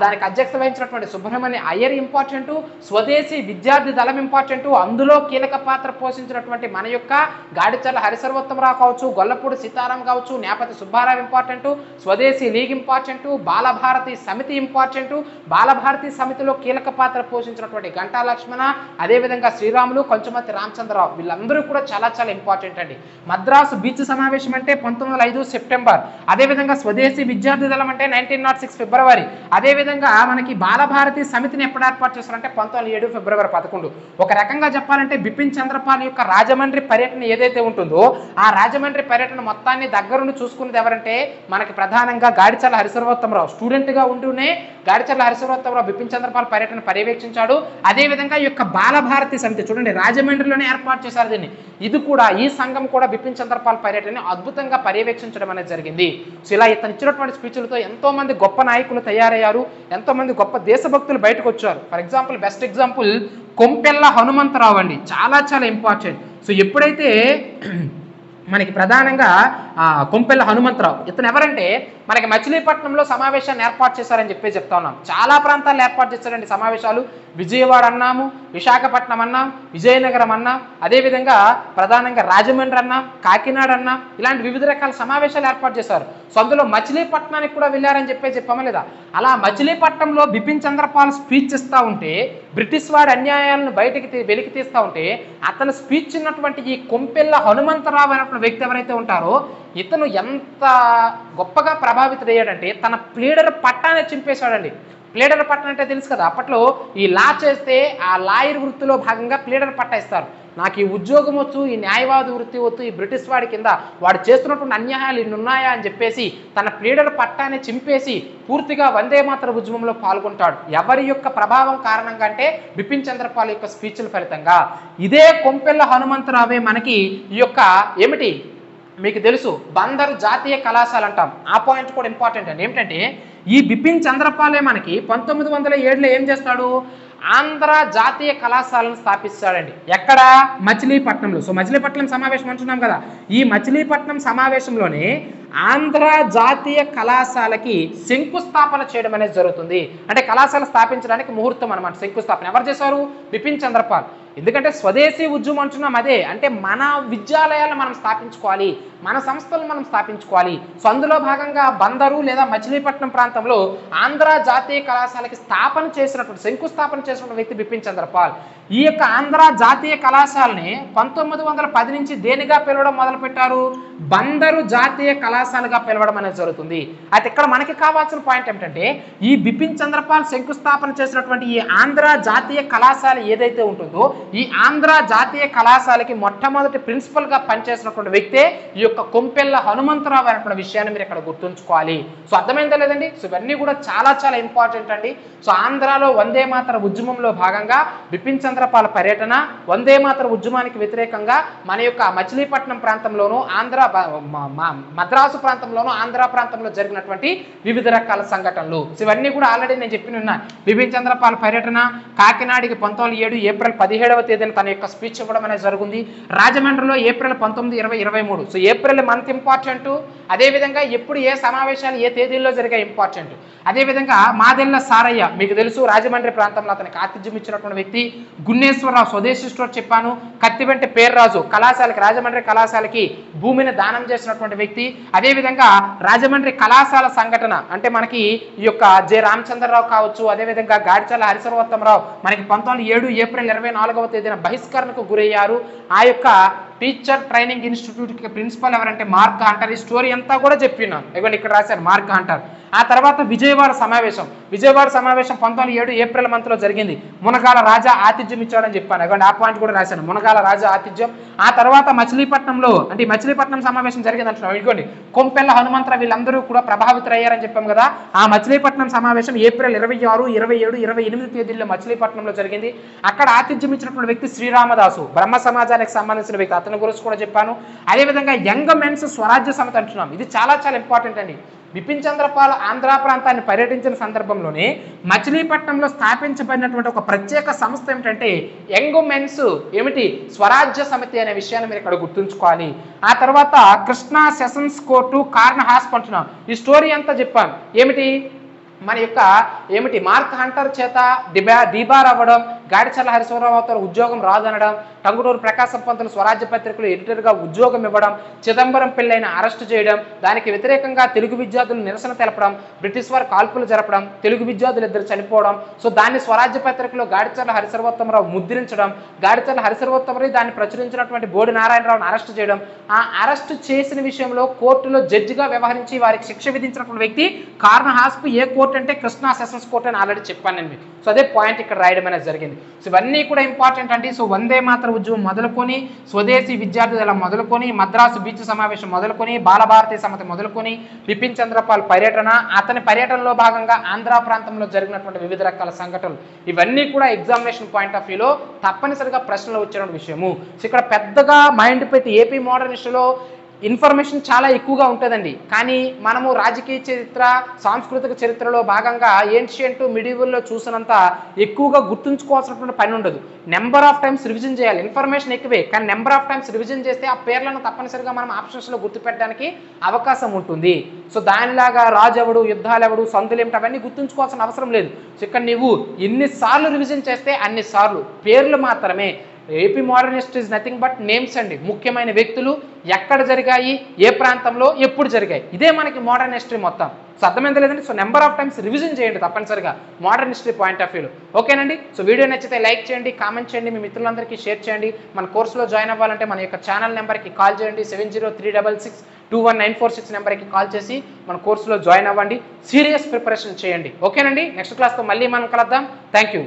దానికి అధ్యక్షత వహించినటువంటి సుబ్రహ్మణ్య అయ్యర్ ఇంపార్టెంట్, స్వదేశీ విద్యార్థి దళం ఇంపార్టెంట్, అందులో కీలక పాత్ర పోషించినటువంటి మన యొక్క గాడిచర్ల హరిసర్వోత్తమరావు కావచ్చు, గొల్లపూడి సీతారాం కావచ్చు, నేపథ్య సుబ్బారావు ఇంపార్టెంట్, స్వదేశీ లీగ్ ఇంపార్టెంట్, బాలభారతి సమితి ఇంపార్టెంట్. బాలభారతి సమితిలో కీలక పాత్ర పోషించినటువంటి గంటా లక్ష్మణ, అదేవిధంగా శ్రీరాములు, కొంచెమతి రామచంద్రరావు వీళ్ళందరూ కూడా చాలా చాలా ఇంపార్టెంట్ అండి. మద్రాసు బీచ్ సమావేశం అంటే 1905 సెప్టెంబర్, అదేవిధంగా స్వదేశీ విద్యార్థి దళం అంటే 1906 ఫిబ్రవరి, అదేవిధంగా మనకి బాలభారతి సమితిని ఎప్పుడు ఏర్పాటు చేస్తారంటే 1907 ఫిబ్రవరి 11. ఒక రకంగా చెప్పాలంటే బిపిన్ చంద్రపాల్ యొక్క రాజమండ్రి పర్యటన ఏదైతే ఉంటుందో ఆ రాజమండ్రి పర్యటన మొత్తాన్ని దగ్గరుండి చూసుకున్నది ఎవరంటే మనకి ప్రధానంగా గాడిచర్ల హరిసర్వోత్తమరావు. స్టూడెంట్గా ఉంటూనే గాడిచర్ల హరిసర్వోత్తమరావు బిపిన్ చంద్రపాల్ పర్యటన పర్యవేక్షించాడు. అదేవిధంగా ఈ యొక్క బాలభారతి సమితి చూడండి రాజమండ్రిలోనే ఏర్పాటు చేశారు దీన్ని. ఇది కూడా ఈ సంఘం కూడా బిపిన్ చంద్రపాల్ పర్యటనని అద్భుతంగా పర్యవేక్షించడం అనేది జరిగింది. సో ఇలా ఇతను ఇచ్చినటువంటి స్పీచ్లతో ఎంతో మంది గొప్ప నాయకులు తయారయ్యారు, ఎంతో మంది గొప్ప దేశభక్తులు బయటకు వచ్చారు. For example best example Kompella Hanumantharao అండి, చాలా చాలా ఇంపార్టెంట్. సో ఎప్పుడైతే మనకి ప్రధానంగా కొంపెల్ల హనుమంతరావు ఇతను ఎవరంటే మనకి మచిలీపట్నంలో సమావేశాన్ని ఏర్పాటు చేశారని చెప్పి చెప్తా ఉన్నాం. చాలా ప్రాంతాల్లో ఏర్పాటు చేశారండి సమావేశాలు. విజయవాడ అన్నాము, విశాఖపట్నం అన్నాం, విజయనగరం అన్నాం, అదేవిధంగా ప్రధానంగా రాజమండ్రి అన్నాం, కాకినాడ అన్నాం, ఇలాంటి వివిధ రకాల సమావేశాలు ఏర్పాటు చేశారు. సో అందులో మచిలీపట్నానికి కూడా వెళ్ళారని చెప్పామా లేదా? అలా మచిలీపట్నంలో బిపిన్ చంద్రపాల్ స్పీచ్ ఇస్తూ ఉంటే బ్రిటిష్ వాడి అన్యాయాలను వెలికి తీస్తూ ఉంటే అతను స్పీచ్ ఇచ్చినటువంటి ఈ కొంపెల్ల హనుమంతరావు అనేటువంటి వ్యక్తి ఎవరైతే ఉంటారో ఇతను ఎంత గొప్పగా ప్రభావితుడయ్యాడంటే తన ప్లీడర్ పట్టాన్ని చింపేశాడండి. ప్లీడర్ పట్టా అంటే తెలుసు కదా, అప్పట్లో ఈ లా చేస్తే ఆ లాయర్ వృత్తిలో భాగంగా ప్లీడర్ పట్టా ఇస్తారు. నాకు ఈ ఉద్యోగం వచ్చు, ఈ న్యాయవాది వృత్తి వచ్చు, ఈ బ్రిటిష్ వాడి కింద వాడు చేస్తున్నటువంటి అన్యాయాలు ఇన్ని ఉన్నాయా అని చెప్పేసి తన ప్లీడర్ పట్టాన్ని చింపేసి పూర్తిగా వందే మాతర ఉద్యమంలో పాల్గొంటాడు. ఎవరి యొక్క ప్రభావం కారణంగా అంటే బిపిన్ చంద్రపాల్ యొక్క స్పీచ్ల ఫలితంగా. ఇదే కొంపెల్ల హనుమంతరావే మనకి ఈ యొక్క ఏమిటి మీకు తెలుసు బందరు జాతీయ కళాశాల అంటాం. ఆ పాయింట్ కూడా ఇంపార్టెంట్ అండి. ఏమిటంటే ఈ బిపిన్ చంద్రపాలే మనకి 1907లో ఏం చేస్తాడు? ఆంధ్ర జాతీయ కళాశాలను స్థాపిస్తాడండి. ఎక్కడ? మచిలీపట్నంలో. సో మచిలీపట్నం సమావేశం అంటున్నాం కదా, ఈ మచిలీపట్నం సమావేశంలోనే ఆంధ్ర జాతీయ కళాశాలకి శంకుస్థాపన చేయడం అనేది జరుగుతుంది. అంటే కళాశాల స్థాపించడానికి ముహూర్తం అనమాట. శంకుస్థాపన ఎవరు చేశారు? బిపిన్ చంద్రపాల్. ఎందుకంటే స్వదేశీ ఉద్యమం అంటున్నాం. అదే అంటే మన విద్యాలయాలను మనం స్థాపించుకోవాలి, మన సంస్థలను మనం స్థాపించుకోవాలి. సో అందులో భాగంగా బందరు లేదా మచిలీపట్నం ప్రాంతంలో ఆంధ్ర జాతీయ కళాశాలకి శంకుస్థాపన చేసినటువంటి వ్యక్తి బిపిన్ చంద్రపాల్. ఈ యొక్క ఆంధ్ర జాతీయ కళాశాలని 1910 నుంచి దేనిగా పిలవడం మొదలుపెట్టారు? బందరు జాతీయ కళాశాలగా పిలవడం అనేది జరుగుతుంది. అయితే ఇక్కడ మనకి కావాల్సిన పాయింట్ ఏమిటంటే ఈ బిపిన్ చంద్రపాల్ శంకుస్థాపన చేసినటువంటి ఈ ఆంధ్ర జాతీయ కళాశాల ఏదైతే ఉంటుందో ఈ ఆంధ్ర జాతీయ కళాశాలకి మొట్టమొదటి ప్రిన్సిపల్ గా పనిచేసినటువంటి వ్యక్తే ఈ యొక్క కొంపెల్ల హనుమంతరావు అనేటువంటి విషయాన్ని మీరు ఇక్కడ గుర్తుంచుకోవాలి. సో అర్థమైందా లేదండి? సో ఇవన్నీ కూడా చాలా చాలా ఇంపార్టెంట్ అండి. సో ఆంధ్రాలో వందే మాతర ఉద్యమంలో భాగంగా బిపిన్ చంద్రపాల్ పర్యటన, వందే మాతర ఉద్యమానికి వ్యతిరేకంగా మన యొక్క మచిలీపట్నం ప్రాంతంలోనూ మద్రాసు ప్రాంతంలోనూ ఆంధ్ర ప్రాంతంలో జరిగినటువంటి వివిధ రకాల సంఘటనలు. సో ఇవన్నీ కూడా ఆల్రెడీ నేను చెప్పిన బిపిన్ చంద్రపాల్ పర్యటన కాకినాడకి 1907 ఏప్రిల్ 17వ తేదీన తన యొక్క స్పీచ్ ఇవ్వడం అనేది జరిగింది. రాజమండ్రిలో April 19, 20, 23. So April month important. అదేవిధంగా ఎప్పుడు ఏ సమావేశాలు ఏ తేదీల్లో జరిగే ఇంపార్టెంట్. అదేవిధంగా మాదెల్ల సారయ్య మీకు తెలుసు రాజమండ్రి ప్రాంతంలో అతనికి ఆతిథ్యం ఇచ్చినటువంటి వ్యక్తి. గున్నేశ్వరరావు స్వదేశీ స్టోర్ చెప్పాను. కత్తివెంటి పేర్రాజు కళాశాలకి రాజమండ్రి కళాశాలకి భూమిని దానం చేసినటువంటి వ్యక్తి. అదేవిధంగా రాజమండ్రి కళాశాల సంఘటన అంటే మనకి ఈ యొక్క జె రామచంద్రరావు కావచ్చు, అదేవిధంగా గాడిచర్ల హరిసర్వోత్తమరావు మనకి 1907 ఏప్రిల్ 24వ తేదీన బహిష్కరణకు గురయ్యారు. ఆ యొక్క టీచర్ ట్రైనింగ్ ఇన్స్టిట్యూట్కి ప్రిన్సిపల్ ఎవరంటే మార్క్ హంటర్. ఈ స్టోరీ అంతా కూడా చెప్పినాను. ఇవ్వండి ఇక్కడ రాశారు మార్క్ హంటర్. ఆ తర్వాత విజయవాడ సమావేశం 1907 ఏప్రిల్ మంత్లో జరిగింది. మునగాల రాజా ఆతిథ్యం ఇచ్చాడని చెప్పాను. ఇవ్వండి ఆ పాయింట్ కూడా రాశాను, మునగాల రాజా ఆతిథ్యం. ఆ తర్వాత మచిలీపట్నంలో అంటే మచిలీపట్నం సమావేశం జరిగింది అంటున్నాం. ఇదిగోండి కొంపెల్ల హనుమంతరావు వీళ్ళందరూ కూడా ప్రభావితులయ్యారని చెప్పాం కదా. ఆ మచిలీపట్నం సమావేశం ఏప్రిల్ 26, 27, 28 తేదీల్లో మచిలీపట్నంలో జరిగింది. అక్కడ ఆతిథ్యం ఇచ్చినటువంటి వ్యక్తి శ్రీరామదాసు, బ్రహ్మ సమాజానికి సంబంధించిన వ్యక్తి, అతని గురించి కూడా చెప్పాను. అదేవిధంగా యంగ్ మెన్స్ స్వరాజ్య సమితి అంటున్నాం. ఇది చాలా చాలా ఇంపార్టెంట్ అండి. బిపిన్ చంద్రపాల్ ఆంధ్ర ప్రాంతాన్ని పర్యటించిన సందర్భంలోనే మచిలీపట్నంలో స్థాపించబడినటువంటి ఒక ప్రత్యేక సంస్థ ఏమిటంటే యంగ్ మెన్స్ ఏమిటి స్వరాజ్య సమితి అనే విషయాన్ని మీరు ఇక్కడ గుర్తుంచుకోవాలి. ఆ తర్వాత కృష్ణా సెషన్స్ కోర్టు కార్న్ హాస్ప్ అంటున్నాం. ఈ స్టోరీ అంతా చెప్పాను. ఏమిటి మన యొక్క ఏమిటి మార్క్ హంటర్ చేత డిబార్ అవ్వడం, గాడిచర్ల హరిశ్వరరావుతో ఉద్యోగం రాదనడం, టంగుటూరు ప్రకాశం పంతులు స్వరాజ్య పత్రికలో ఎడిటర్గా ఉద్యోగం ఇవ్వడం, చిదంబరం పిల్లైన అరెస్టు చేయడం, దానికి వ్యతిరేకంగా తెలుగు విద్యార్థులు నిరసన తెలపడం, బ్రిటిష్ వారు కాల్పులు జరపడం, తెలుగు విద్యార్థులు ఇద్దరు చనిపోవడం. సో దాన్ని స్వరాజ్య పత్రికలో గాడిచర్ల హరిశ్వరోత్తమరావు ముద్రించడం, గాడిచర్ల హరిశ్వరోత్తమరావు దాన్ని ప్రచురించినటువంటి బోడి నారాయణరావును అరెస్టు చేయడం, ఆ అరెస్టు చేసిన విషయంలో కోర్టులో జడ్జిగా వ్యవహరించి వారికి శిక్ష విధించినటువంటి వ్యక్తి కార్న్ హాస్ప్. ఏ కోర్టు అంటే కృష్ణా సెషన్స్ కోర్టు అని ఆల్రెడీ చెప్పాను నేను మీకు. సో అదే పాయింట్ ఇక్కడ రాయడం అనేది జరిగింది. సో ఇవన్నీ కూడా ఇంపార్టెంట్ అండి. సో వందే మాతర ఉద్యమం మొదలుకొని, స్వదేశీ విద్యార్థుల మొదలుకొని, మద్రాసు బీచ్ సమావేశం మొదలుకొని, బాలభారతి సమితి మొదలుకొని, బిపిన్ చంద్రపాల్ పర్యటన, అతని పర్యటనలో భాగంగా ఆంధ్ర ప్రాంతంలో జరిగినటువంటి వివిధ రకాల సంఘటనలు, ఇవన్నీ కూడా ఎగ్జామినేషన్ పాయింట్ ఆఫ్ వ్యూలో తప్పనిసరిగా ప్రశ్నలు వచ్చిన విషయము. సో ఇక్కడ పెద్దగా మైండ్ పెట్టి ఏపీ మోడర్న్ హిస్టరీలో ఇన్ఫర్మేషన్ చాలా ఎక్కువగా ఉంటుందండి. కానీ మనము రాజకీయ చరిత్ర, సాంస్కృతిక చరిత్రలో భాగంగా ఏన్షియంట్ మిడివల్లో చూసినంత ఎక్కువగా గుర్తుంచుకోవాల్సినటువంటి పని ఉండదు. నెంబర్ ఆఫ్ టైమ్స్ రివిజన్ చేయాలి. ఇన్ఫర్మేషన్ ఎక్కువే, కానీ నెంబర్ ఆఫ్ టైమ్స్ రివిజన్ చేస్తే ఆ పేర్లను తప్పనిసరిగా మనం ఆప్షన్స్లో గుర్తుపెట్టడానికి అవకాశం ఉంటుంది. సో దానిలాగా రాజెవడు, యుద్ధాలెవడు, సందులు ఏమిటి అవన్నీ గుర్తుంచుకోవాల్సిన అవసరం లేదు. సో ఇక్కడ నువ్వు ఎన్నిసార్లు రివిజన్ చేస్తే అన్నిసార్లు పేర్లు మాత్రమే. AP modern history is nothing but names అండి. ముఖ్యమైన వ్యక్తులు, ఎక్కడ జరిగాయి, ఏ ప్రాంతంలో, ఎప్పుడు జరిగాయి, ఇదే మనకి మోడర్న్ హిస్టరీ మొత్తం. సో అర్థమైంది లేదండి. So number of times revision చేయండి తప్పనిసరిగా మోడర్న్ హిస్టరీ పాయింట్ ఆఫ్ వ్యూలో. ఓకేనండి. సో వీడియో నచ్చితే లైక్ చేయండి, కామెంట్ చేయండి, మీ మిత్రులందరికీ షేర్ చేయండి. మన కోర్సులో జాయిన్ అవ్వాలంటే మన యొక్క ఛానల్ నెంబర్కి కాల్ చేయండి. 7036621946 నెంబర్కి కాల్ చేసి మన కోర్సులో జాయిన్ అవ్వండి. సీరియస్ ప్రిపరేషన్ చేయండి. ఓకేనండి. నెక్స్ట్ క్లాస్తో మళ్ళీ మనం కలుద్దాం. Thank you.